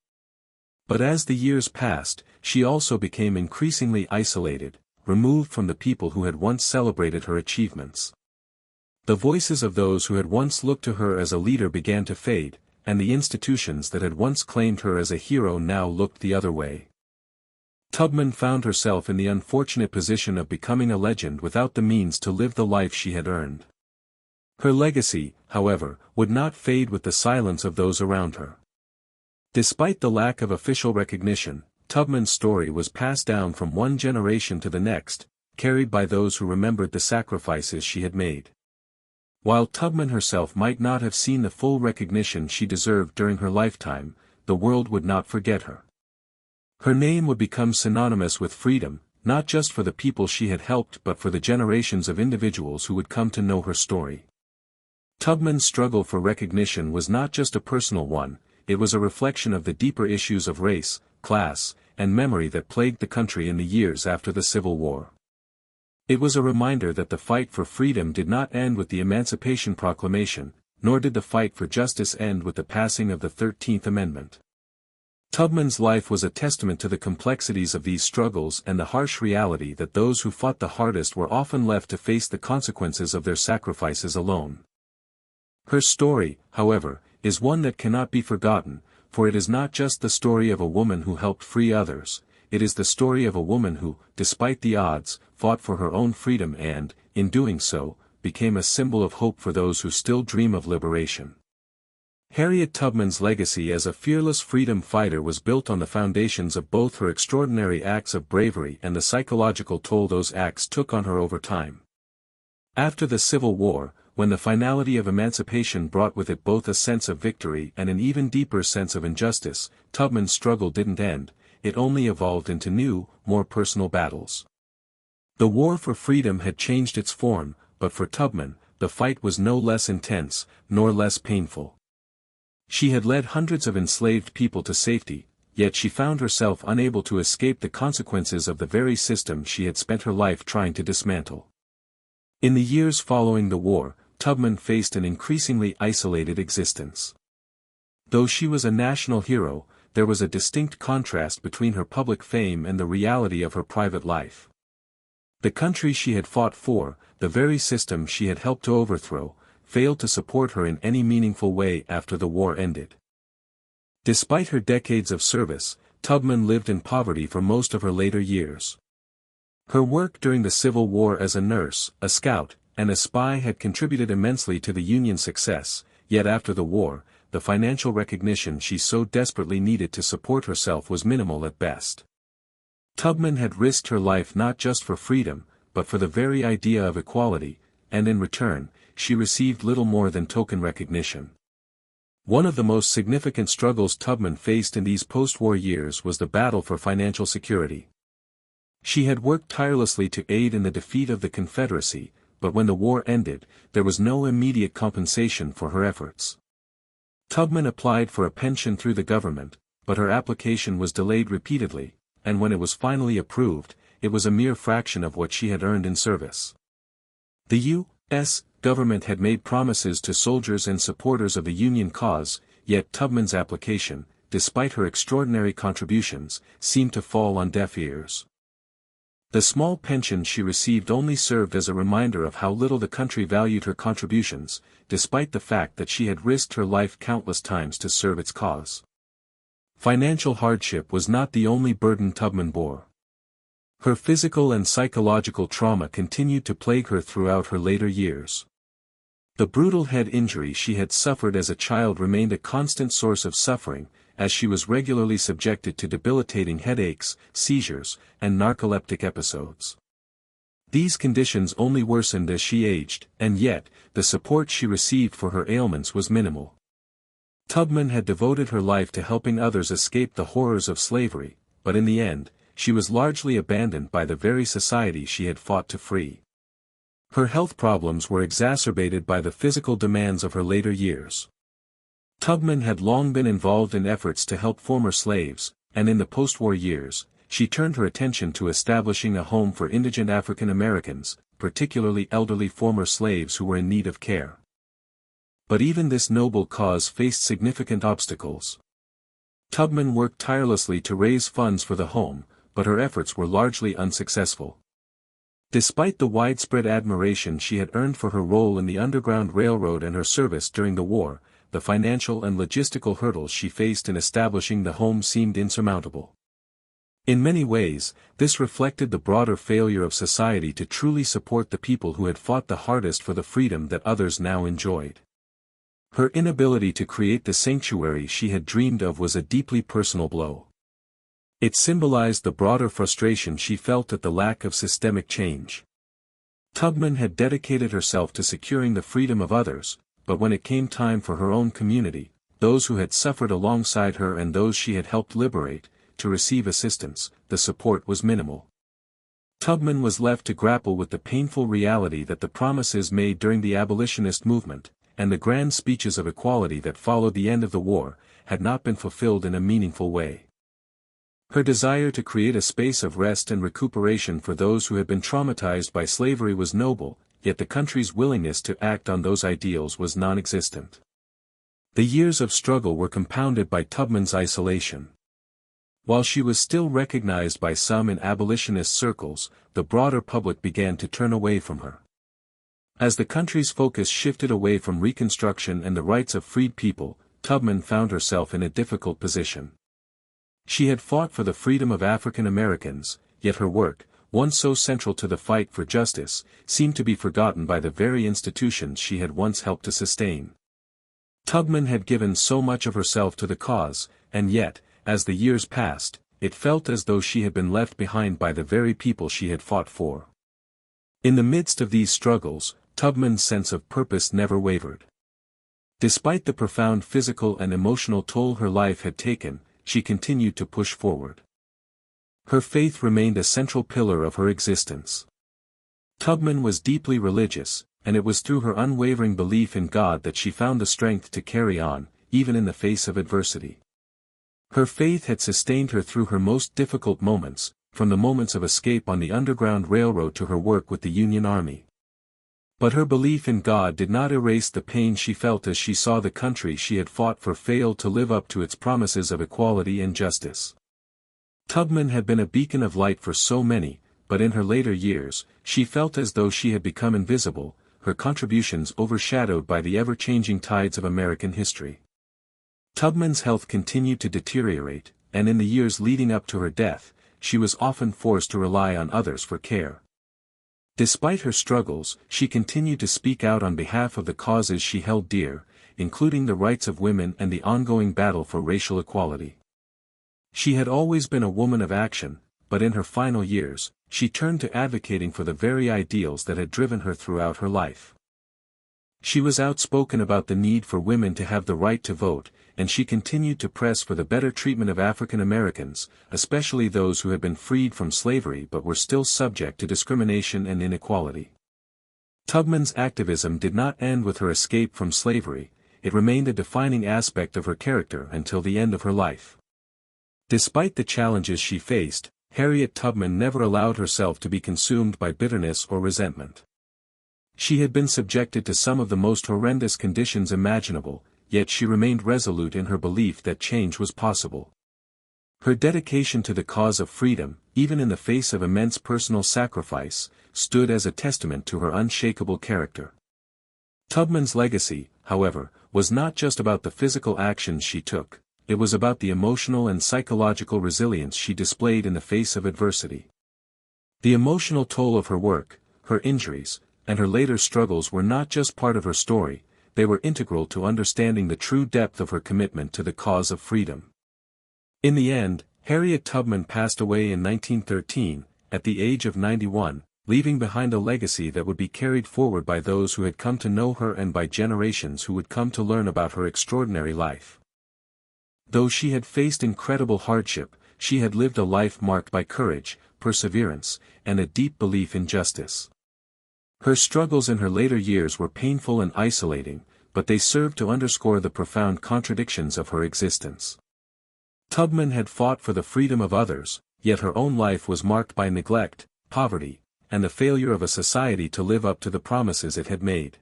But as the years passed, she also became increasingly isolated, removed from the people who had once celebrated her achievements. The voices of those who had once looked to her as a leader began to fade, and the institutions that had once claimed her as a hero now looked the other way. Tubman found herself in the unfortunate position of becoming a legend without the means to live the life she had earned. Her legacy, however, would not fade with the silence of those around her. Despite the lack of official recognition, Tubman's story was passed down from one generation to the next, carried by those who remembered the sacrifices she had made. While Tubman herself might not have seen the full recognition she deserved during her lifetime, the world would not forget her. Her name would become synonymous with freedom, not just for the people she had helped but for the generations of individuals who would come to know her story. Tubman's struggle for recognition was not just a personal one, it was a reflection of the deeper issues of race, class, and memory that plagued the country in the years after the Civil War. It was a reminder that the fight for freedom did not end with the Emancipation Proclamation, nor did the fight for justice end with the passing of the 13th Amendment. Tubman's life was a testament to the complexities of these struggles and the harsh reality that those who fought the hardest were often left to face the consequences of their sacrifices alone. Her story, however, is one that cannot be forgotten, for it is not just the story of a woman who helped free others, it is the story of a woman who, despite the odds, fought for her own freedom and, in doing so, became a symbol of hope for those who still dream of liberation. Harriet Tubman's legacy as a fearless freedom fighter was built on the foundations of both her extraordinary acts of bravery and the psychological toll those acts took on her over time. After the Civil War, when the finality of emancipation brought with it both a sense of victory and an even deeper sense of injustice, Tubman's struggle didn't end, it only evolved into new, more personal battles. The war for freedom had changed its form, but for Tubman, the fight was no less intense, nor less painful. She had led hundreds of enslaved people to safety, yet she found herself unable to escape the consequences of the very system she had spent her life trying to dismantle. In the years following the war, Tubman faced an increasingly isolated existence. Though she was a national hero, there was a distinct contrast between her public fame and the reality of her private life. The country she had fought for, the very system she had helped to overthrow, failed to support her in any meaningful way after the war ended. Despite her decades of service, Tubman lived in poverty for most of her later years. Her work during the Civil War as a nurse, a scout, and a spy had contributed immensely to the Union's success, yet after the war, the financial recognition she so desperately needed to support herself was minimal at best. Tubman had risked her life not just for freedom, but for the very idea of equality, and in return, she received little more than token recognition. One of the most significant struggles Tubman faced in these post-war years was the battle for financial security. She had worked tirelessly to aid in the defeat of the Confederacy, but when the war ended, there was no immediate compensation for her efforts. Tubman applied for a pension through the government, but her application was delayed repeatedly, and when it was finally approved, it was a mere fraction of what she had earned in service. The U.S. government had made promises to soldiers and supporters of the Union cause, yet Tubman's application, despite her extraordinary contributions, seemed to fall on deaf ears. The small pension she received only served as a reminder of how little the country valued her contributions, despite the fact that she had risked her life countless times to serve its cause. Financial hardship was not the only burden Tubman bore. Her physical and psychological trauma continued to plague her throughout her later years. The brutal head injury she had suffered as a child remained a constant source of suffering, as she was regularly subjected to debilitating headaches, seizures, and narcoleptic episodes. These conditions only worsened as she aged, and yet, the support she received for her ailments was minimal. Tubman had devoted her life to helping others escape the horrors of slavery, but in the end, she was largely abandoned by the very society she had fought to free. Her health problems were exacerbated by the physical demands of her later years. Tubman had long been involved in efforts to help former slaves, and in the post-war years, she turned her attention to establishing a home for indigent African Americans, particularly elderly former slaves who were in need of care. But even this noble cause faced significant obstacles. Tubman worked tirelessly to raise funds for the home, but her efforts were largely unsuccessful. Despite the widespread admiration she had earned for her role in the Underground Railroad and her service during the war, the financial and logistical hurdles she faced in establishing the home seemed insurmountable. In many ways, this reflected the broader failure of society to truly support the people who had fought the hardest for the freedom that others now enjoyed. Her inability to create the sanctuary she had dreamed of was a deeply personal blow. It symbolized the broader frustration she felt at the lack of systemic change. Tubman had dedicated herself to securing the freedom of others, but when it came time for her own community, those who had suffered alongside her and those she had helped liberate, to receive assistance, the support was minimal. Tubman was left to grapple with the painful reality that the promises made during the abolitionist movement, and the grand speeches of equality that followed the end of the war, had not been fulfilled in a meaningful way. Her desire to create a space of rest and recuperation for those who had been traumatized by slavery was noble, yet the country's willingness to act on those ideals was non-existent. The years of struggle were compounded by Tubman's isolation. While she was still recognized by some in abolitionist circles, the broader public began to turn away from her. As the country's focus shifted away from Reconstruction and the rights of freed people, Tubman found herself in a difficult position. She had fought for the freedom of African Americans, yet her work, once so central to the fight for justice, seemed to be forgotten by the very institutions she had once helped to sustain. Tubman had given so much of herself to the cause, and yet, as the years passed, it felt as though she had been left behind by the very people she had fought for. In the midst of these struggles, Tubman's sense of purpose never wavered. Despite the profound physical and emotional toll her life had taken, she continued to push forward. Her faith remained a central pillar of her existence. Tubman was deeply religious, and it was through her unwavering belief in God that she found the strength to carry on, even in the face of adversity. Her faith had sustained her through her most difficult moments, from the moments of escape on the Underground Railroad to her work with the Union Army. But her belief in God did not erase the pain she felt as she saw the country she had fought for fail to live up to its promises of equality and justice. Tubman had been a beacon of light for so many, but in her later years, she felt as though she had become invisible, her contributions overshadowed by the ever-changing tides of American history. Tubman's health continued to deteriorate, and in the years leading up to her death, she was often forced to rely on others for care. Despite her struggles, she continued to speak out on behalf of the causes she held dear, including the rights of women and the ongoing battle for racial equality. She had always been a woman of action, but in her final years, she turned to advocating for the very ideals that had driven her throughout her life. She was outspoken about the need for women to have the right to vote, and she continued to press for the better treatment of African Americans, especially those who had been freed from slavery but were still subject to discrimination and inequality. Tubman's activism did not end with her escape from slavery, it remained a defining aspect of her character until the end of her life. Despite the challenges she faced, Harriet Tubman never allowed herself to be consumed by bitterness or resentment. She had been subjected to some of the most horrendous conditions imaginable, yet she remained resolute in her belief that change was possible. Her dedication to the cause of freedom, even in the face of immense personal sacrifice, stood as a testament to her unshakable character. Tubman's legacy, however, was not just about the physical actions she took, it was about the emotional and psychological resilience she displayed in the face of adversity. The emotional toll of her work, her injuries, and her later struggles were not just part of her story, they were integral to understanding the true depth of her commitment to the cause of freedom. In the end, Harriet Tubman passed away in 1913, at the age of 91, leaving behind a legacy that would be carried forward by those who had come to know her and by generations who would come to learn about her extraordinary life. Though she had faced incredible hardship, she had lived a life marked by courage, perseverance, and a deep belief in justice. Her struggles in her later years were painful and isolating, but they served to underscore the profound contradictions of her existence. Tubman had fought for the freedom of others, yet her own life was marked by neglect, poverty, and the failure of a society to live up to the promises it had made.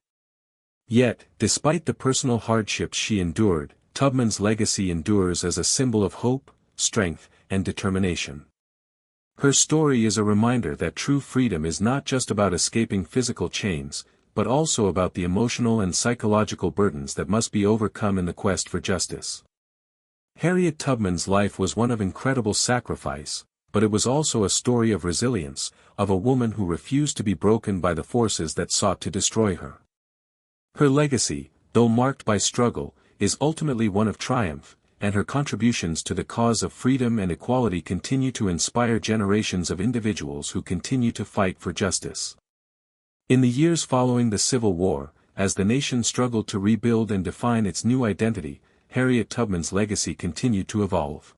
Yet, despite the personal hardships she endured, Tubman's legacy endures as a symbol of hope, strength, and determination. Her story is a reminder that true freedom is not just about escaping physical chains, but also about the emotional and psychological burdens that must be overcome in the quest for justice. Harriet Tubman's life was one of incredible sacrifice, but it was also a story of resilience, of a woman who refused to be broken by the forces that sought to destroy her. Her legacy, though marked by struggle, is ultimately one of triumph, and her contributions to the cause of freedom and equality continue to inspire generations of individuals who continue to fight for justice. In the years following the Civil War, as the nation struggled to rebuild and define its new identity, Harriet Tubman's legacy continued to evolve.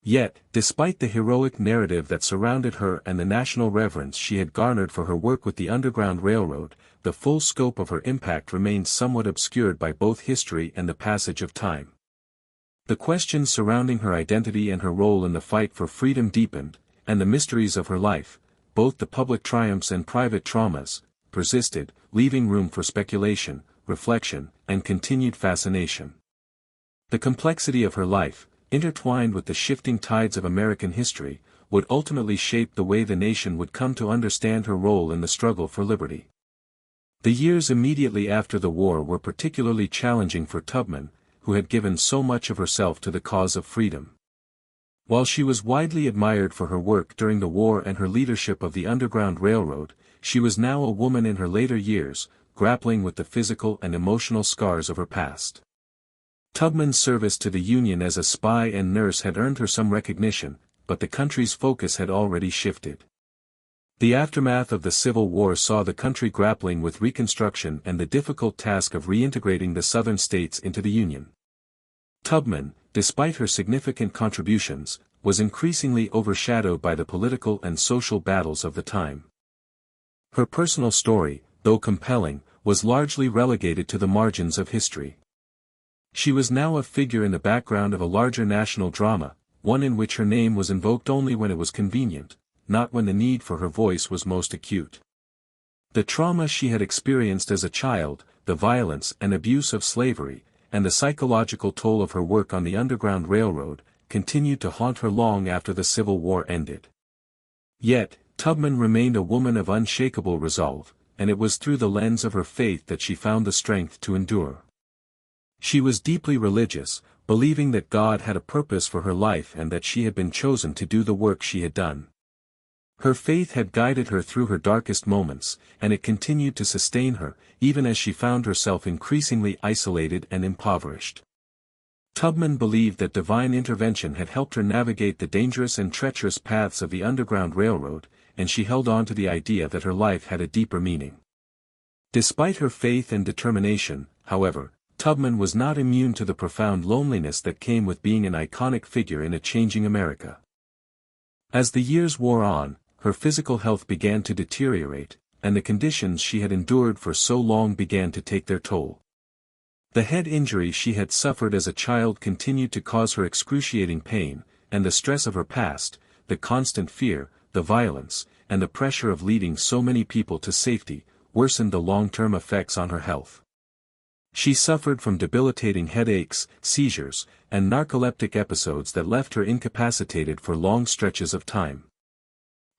Yet, despite the heroic narrative that surrounded her and the national reverence she had garnered for her work with the Underground Railroad, the full scope of her impact remains somewhat obscured by both history and the passage of time. The questions surrounding her identity and her role in the fight for freedom deepened, and the mysteries of her life, both the public triumphs and private traumas, persisted, leaving room for speculation, reflection, and continued fascination. The complexity of her life, intertwined with the shifting tides of American history, would ultimately shape the way the nation would come to understand her role in the struggle for liberty. The years immediately after the war were particularly challenging for Tubman, who had given so much of herself to the cause of freedom. While she was widely admired for her work during the war and her leadership of the Underground Railroad, she was now a woman in her later years, grappling with the physical and emotional scars of her past. Tubman's service to the Union as a spy and nurse had earned her some recognition, but the country's focus had already shifted. The aftermath of the Civil War saw the country grappling with Reconstruction and the difficult task of reintegrating the Southern states into the Union. Tubman, despite her significant contributions, was increasingly overshadowed by the political and social battles of the time. Her personal story, though compelling, was largely relegated to the margins of history. She was now a figure in the background of a larger national drama, one in which her name was invoked only when it was convenient, not when the need for her voice was most acute. The trauma she had experienced as a child, the violence and abuse of slavery, and the psychological toll of her work on the Underground Railroad, continued to haunt her long after the Civil War ended. Yet, Tubman remained a woman of unshakable resolve, and it was through the lens of her faith that she found the strength to endure. She was deeply religious, believing that God had a purpose for her life and that she had been chosen to do the work she had done. Her faith had guided her through her darkest moments, and it continued to sustain her, even as she found herself increasingly isolated and impoverished. Tubman believed that divine intervention had helped her navigate the dangerous and treacherous paths of the Underground Railroad, and she held on to the idea that her life had a deeper meaning. Despite her faith and determination, however, Tubman was not immune to the profound loneliness that came with being an iconic figure in a changing America. As the years wore on, her physical health began to deteriorate, and the conditions she had endured for so long began to take their toll. The head injury she had suffered as a child continued to cause her excruciating pain, and the stress of her past, the constant fear, the violence, and the pressure of leading so many people to safety, worsened the long-term effects on her health. She suffered from debilitating headaches, seizures, and narcoleptic episodes that left her incapacitated for long stretches of time.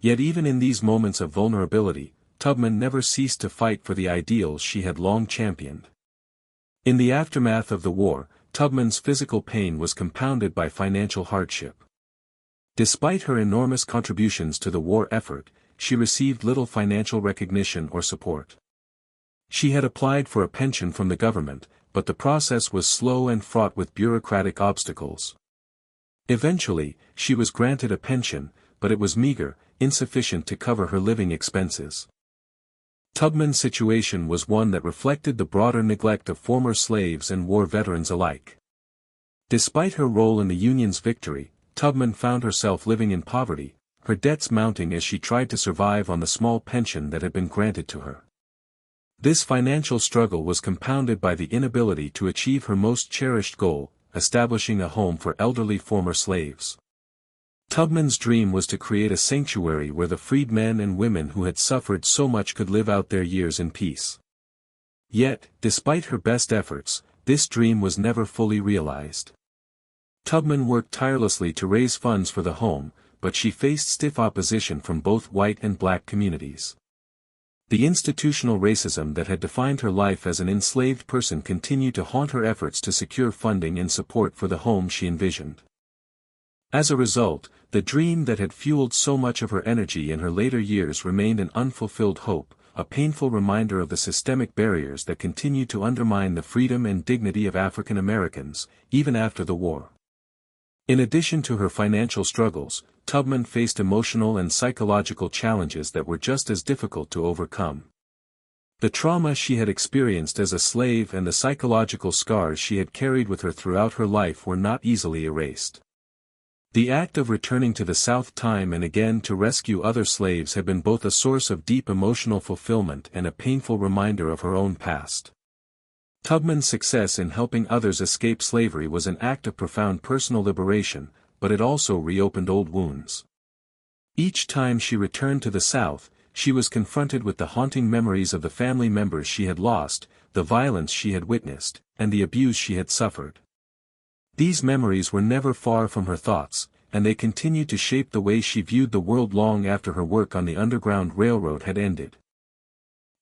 Yet even in these moments of vulnerability, Tubman never ceased to fight for the ideals she had long championed. In the aftermath of the war, Tubman's physical pain was compounded by financial hardship. Despite her enormous contributions to the war effort, she received little financial recognition or support. She had applied for a pension from the government, but the process was slow and fraught with bureaucratic obstacles. Eventually, she was granted a pension, but it was meager, insufficient to cover her living expenses. Tubman's situation was one that reflected the broader neglect of former slaves and war veterans alike. Despite her role in the Union's victory, Tubman found herself living in poverty, her debts mounting as she tried to survive on the small pension that had been granted to her. This financial struggle was compounded by the inability to achieve her most cherished goal, establishing a home for elderly former slaves. Tubman's dream was to create a sanctuary where the freed men and women who had suffered so much could live out their years in peace. Yet, despite her best efforts, this dream was never fully realized. Tubman worked tirelessly to raise funds for the home, but she faced stiff opposition from both white and black communities. The institutional racism that had defined her life as an enslaved person continued to haunt her efforts to secure funding and support for the home she envisioned. As a result, the dream that had fueled so much of her energy in her later years remained an unfulfilled hope, a painful reminder of the systemic barriers that continued to undermine the freedom and dignity of African Americans, even after the war. In addition to her financial struggles, Tubman faced emotional and psychological challenges that were just as difficult to overcome. The trauma she had experienced as a slave and the psychological scars she had carried with her throughout her life were not easily erased. The act of returning to the South time and again to rescue other slaves had been both a source of deep emotional fulfillment and a painful reminder of her own past. Tubman's success in helping others escape slavery was an act of profound personal liberation, but it also reopened old wounds. Each time she returned to the South, she was confronted with the haunting memories of the family members she had lost, the violence she had witnessed, and the abuse she had suffered. These memories were never far from her thoughts, and they continued to shape the way she viewed the world long after her work on the Underground Railroad had ended.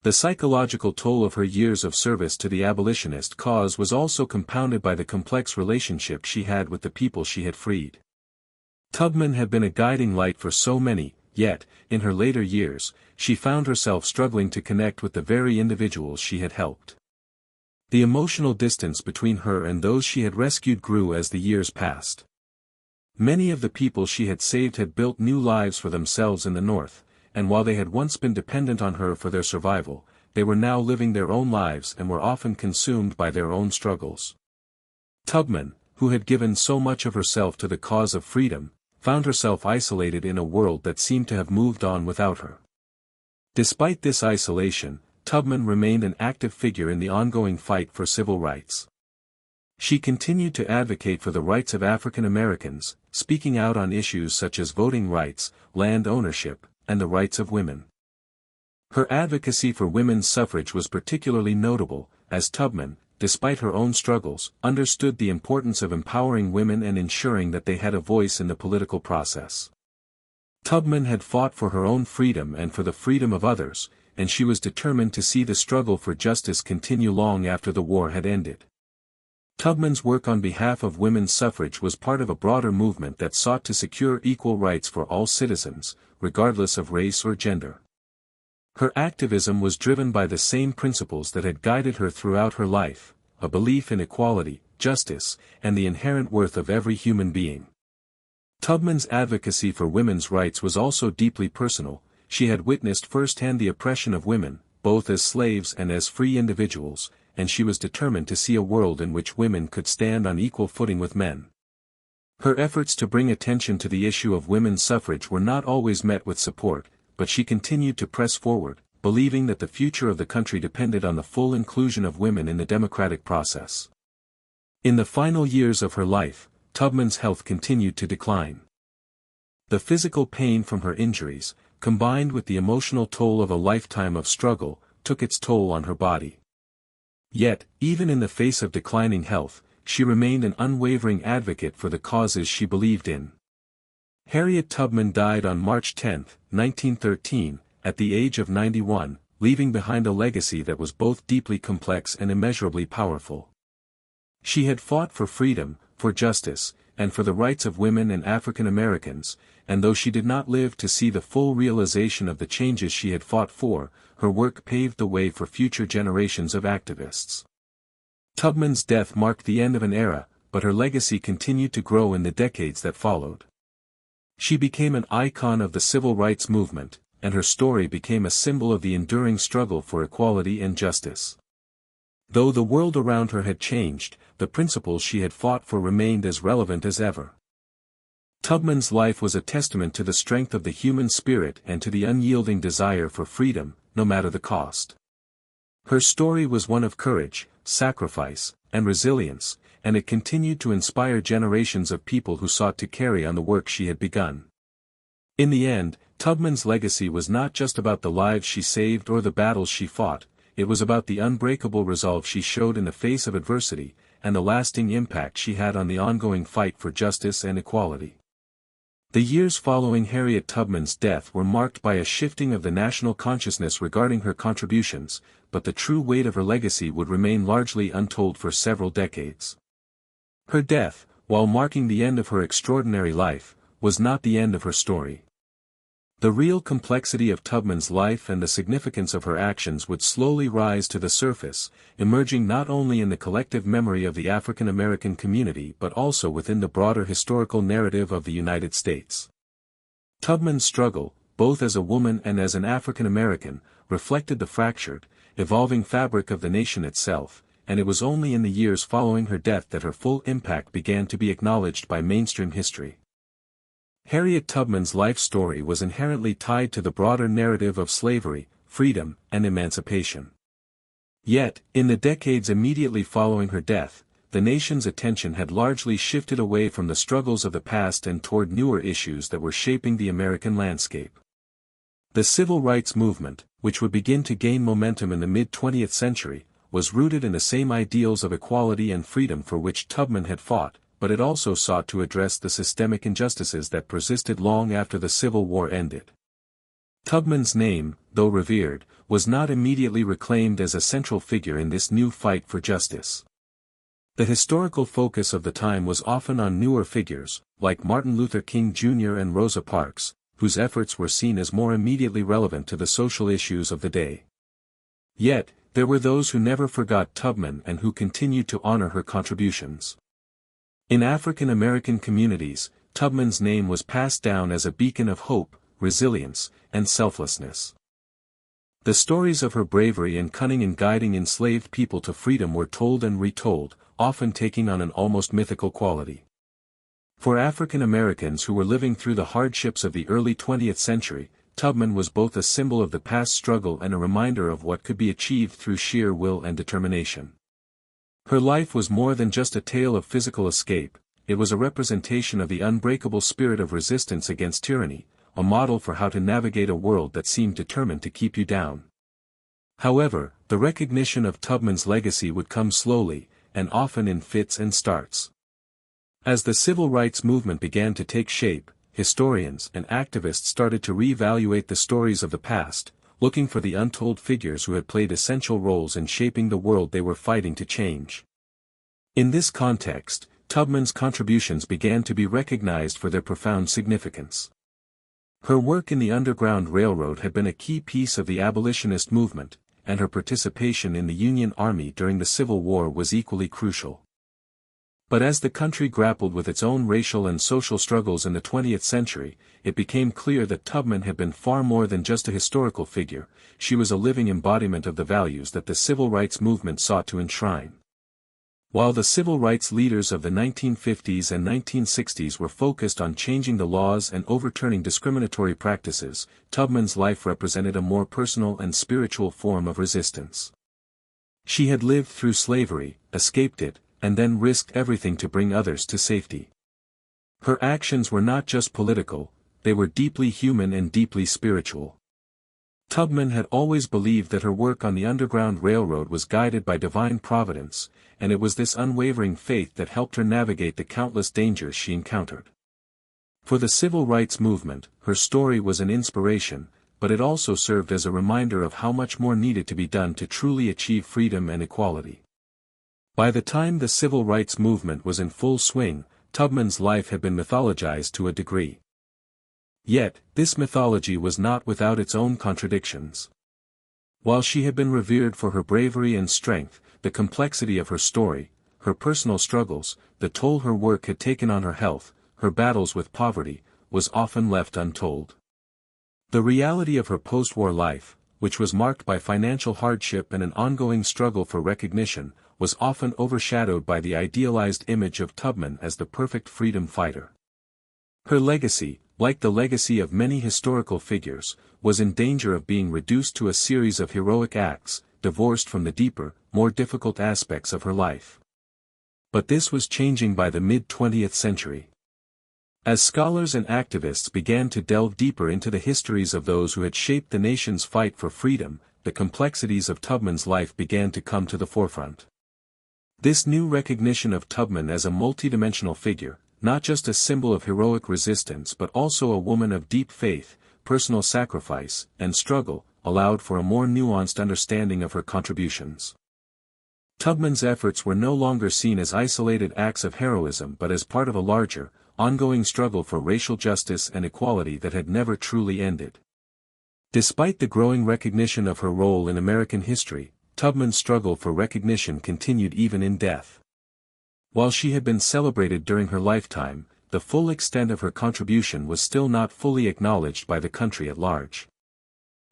The psychological toll of her years of service to the abolitionist cause was also compounded by the complex relationship she had with the people she had freed. Tubman had been a guiding light for so many, yet, in her later years, she found herself struggling to connect with the very individuals she had helped. The emotional distance between her and those she had rescued grew as the years passed. Many of the people she had saved had built new lives for themselves in the North, and while they had once been dependent on her for their survival, they were now living their own lives and were often consumed by their own struggles. Tubman, who had given so much of herself to the cause of freedom, found herself isolated in a world that seemed to have moved on without her. Despite this isolation, Tubman remained an active figure in the ongoing fight for civil rights. She continued to advocate for the rights of African Americans, speaking out on issues such as voting rights, land ownership, and the rights of women. Her advocacy for women's suffrage was particularly notable, as Tubman, despite her own struggles, understood the importance of empowering women and ensuring that they had a voice in the political process. Tubman had fought for her own freedom and for the freedom of others, and she was determined to see the struggle for justice continue long after the war had ended. Tubman's work on behalf of women's suffrage was part of a broader movement that sought to secure equal rights for all citizens, regardless of race or gender. Her activism was driven by the same principles that had guided her throughout her life, a belief in equality, justice, and the inherent worth of every human being. Tubman's advocacy for women's rights was also deeply personal. She had witnessed firsthand the oppression of women, both as slaves and as free individuals, and she was determined to see a world in which women could stand on equal footing with men. Her efforts to bring attention to the issue of women's suffrage were not always met with support, but she continued to press forward, believing that the future of the country depended on the full inclusion of women in the democratic process. In the final years of her life, Tubman's health continued to decline. The physical pain from her injuries, combined with the emotional toll of a lifetime of struggle, took its toll on her body. Yet, even in the face of declining health, she remained an unwavering advocate for the causes she believed in. Harriet Tubman died on March 10, 1913, at the age of 91, leaving behind a legacy that was both deeply complex and immeasurably powerful. She had fought for freedom, for justice, and for the rights of women and African Americans, and though she did not live to see the full realization of the changes she had fought for, her work paved the way for future generations of activists. Tubman's death marked the end of an era, but her legacy continued to grow in the decades that followed. She became an icon of the civil rights movement, and her story became a symbol of the enduring struggle for equality and justice. Though the world around her had changed, the principles she had fought for remained as relevant as ever. Tubman's life was a testament to the strength of the human spirit and to the unyielding desire for freedom, no matter the cost. Her story was one of courage, sacrifice, and resilience, and it continued to inspire generations of people who sought to carry on the work she had begun. In the end, Tubman's legacy was not just about the lives she saved or the battles she fought, it was about the unbreakable resolve she showed in the face of adversity, and the lasting impact she had on the ongoing fight for justice and equality. The years following Harriet Tubman's death were marked by a shifting of the national consciousness regarding her contributions, but the true weight of her legacy would remain largely untold for several decades. Her death, while marking the end of her extraordinary life, was not the end of her story. The real complexity of Tubman's life and the significance of her actions would slowly rise to the surface, emerging not only in the collective memory of the African American community but also within the broader historical narrative of the United States. Tubman's struggle, both as a woman and as an African American, reflected the fractured, evolving fabric of the nation itself, and it was only in the years following her death that her full impact began to be acknowledged by mainstream history. Harriet Tubman's life story was inherently tied to the broader narrative of slavery, freedom, and emancipation. Yet, in the decades immediately following her death, the nation's attention had largely shifted away from the struggles of the past and toward newer issues that were shaping the American landscape. The civil rights movement, which would begin to gain momentum in the mid-20th century, was rooted in the same ideals of equality and freedom for which Tubman had fought, but it also sought to address the systemic injustices that persisted long after the Civil War ended. Tubman's name, though revered, was not immediately reclaimed as a central figure in this new fight for justice. The historical focus of the time was often on newer figures, like Martin Luther King Jr. and Rosa Parks, whose efforts were seen as more immediately relevant to the social issues of the day. Yet, there were those who never forgot Tubman and who continued to honor her contributions. In African American communities, Tubman's name was passed down as a beacon of hope, resilience, and selflessness. The stories of her bravery and cunning in guiding enslaved people to freedom were told and retold, often taking on an almost mythical quality. For African Americans who were living through the hardships of the early 20th century, Tubman was both a symbol of the past struggle and a reminder of what could be achieved through sheer will and determination. Her life was more than just a tale of physical escape, it was a representation of the unbreakable spirit of resistance against tyranny, a model for how to navigate a world that seemed determined to keep you down. However, the recognition of Tubman's legacy would come slowly, and often in fits and starts. As the civil rights movement began to take shape, historians and activists started to re-evaluate the stories of the past, looking for the untold figures who had played essential roles in shaping the world they were fighting to change. In this context, Tubman's contributions began to be recognized for their profound significance. Her work in the Underground Railroad had been a key piece of the abolitionist movement, and her participation in the Union Army during the Civil War was equally crucial. But as the country grappled with its own racial and social struggles in the 20th century, it became clear that Tubman had been far more than just a historical figure, she was a living embodiment of the values that the civil rights movement sought to enshrine. While the civil rights leaders of the 1950s and 1960s were focused on changing the laws and overturning discriminatory practices, Tubman's life represented a more personal and spiritual form of resistance. She had lived through slavery, escaped it, and then risked everything to bring others to safety. Her actions were not just political, they were deeply human and deeply spiritual. Tubman had always believed that her work on the Underground Railroad was guided by divine providence, and it was this unwavering faith that helped her navigate the countless dangers she encountered. For the civil rights movement, her story was an inspiration, but it also served as a reminder of how much more needed to be done to truly achieve freedom and equality. By the time the civil rights movement was in full swing, Tubman's life had been mythologized to a degree. Yet, this mythology was not without its own contradictions. While she had been revered for her bravery and strength, the complexity of her story, her personal struggles, the toll her work had taken on her health, her battles with poverty, was often left untold. The reality of her post-war life, which was marked by financial hardship and an ongoing struggle for recognition, was often overshadowed by the idealized image of Tubman as the perfect freedom fighter. Her legacy, like the legacy of many historical figures, was in danger of being reduced to a series of heroic acts, divorced from the deeper, more difficult aspects of her life. But this was changing by the mid-20th century. As scholars and activists began to delve deeper into the histories of those who had shaped the nation's fight for freedom, the complexities of Tubman's life began to come to the forefront. This new recognition of Tubman as a multidimensional figure, not just a symbol of heroic resistance but also a woman of deep faith, personal sacrifice, and struggle, allowed for a more nuanced understanding of her contributions. Tubman's efforts were no longer seen as isolated acts of heroism but as part of a larger, ongoing struggle for racial justice and equality that had never truly ended. Despite the growing recognition of her role in American history, Tubman's struggle for recognition continued even in death. While she had been celebrated during her lifetime, the full extent of her contribution was still not fully acknowledged by the country at large.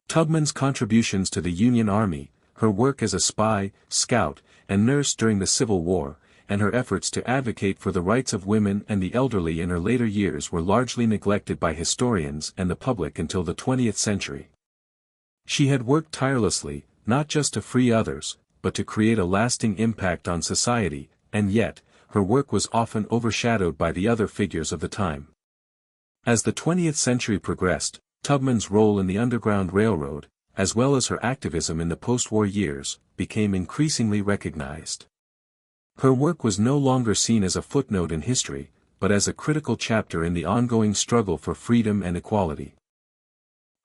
Tubman's contributions to the Union Army, her work as a spy, scout, and nurse during the Civil War, and her efforts to advocate for the rights of women and the elderly in her later years were largely neglected by historians and the public until the 20th century. She had worked tirelessly, not just to free others, but to create a lasting impact on society, and yet, her work was often overshadowed by the other figures of the time. As the 20th century progressed, Tubman's role in the Underground Railroad, as well as her activism in the post-war years, became increasingly recognized. Her work was no longer seen as a footnote in history, but as a critical chapter in the ongoing struggle for freedom and equality.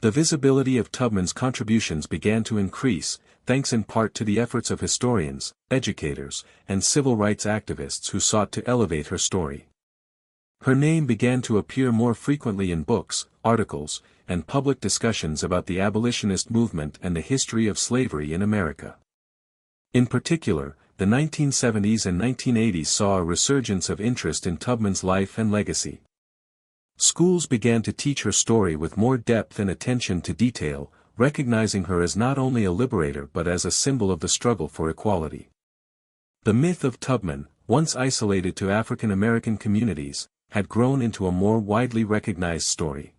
The visibility of Tubman's contributions began to increase, thanks in part to the efforts of historians, educators, and civil rights activists who sought to elevate her story. Her name began to appear more frequently in books, articles, and public discussions about the abolitionist movement and the history of slavery in America. In particular, the 1970s and 1980s saw a resurgence of interest in Tubman's life and legacy. Schools began to teach her story with more depth and attention to detail, recognizing her as not only a liberator but as a symbol of the struggle for equality. The myth of Tubman, once isolated to African American communities, had grown into a more widely recognized story.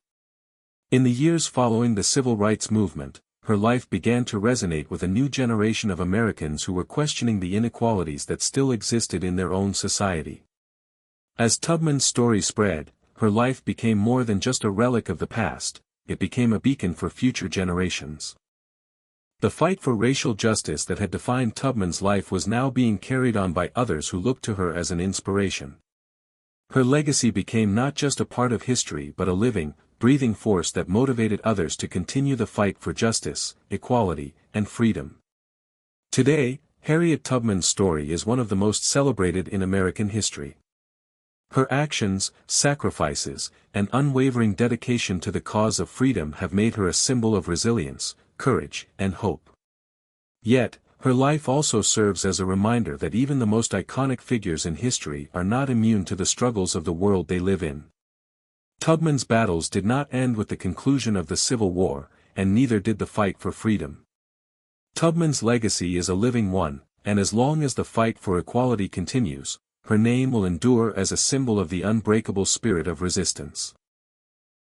In the years following the civil rights movement, her life began to resonate with a new generation of Americans who were questioning the inequalities that still existed in their own society. As Tubman's story spread, her life became more than just a relic of the past, it became a beacon for future generations. The fight for racial justice that had defined Tubman's life was now being carried on by others who looked to her as an inspiration. Her legacy became not just a part of history but a living, breathing force that motivated others to continue the fight for justice, equality, and freedom. Today, Harriet Tubman's story is one of the most celebrated in American history. Her actions, sacrifices, and unwavering dedication to the cause of freedom have made her a symbol of resilience, courage, and hope. Yet, her life also serves as a reminder that even the most iconic figures in history are not immune to the struggles of the world they live in. Tubman's battles did not end with the conclusion of the Civil War, and neither did the fight for freedom. Tubman's legacy is a living one, and as long as the fight for equality continues, her name will endure as a symbol of the unbreakable spirit of resistance.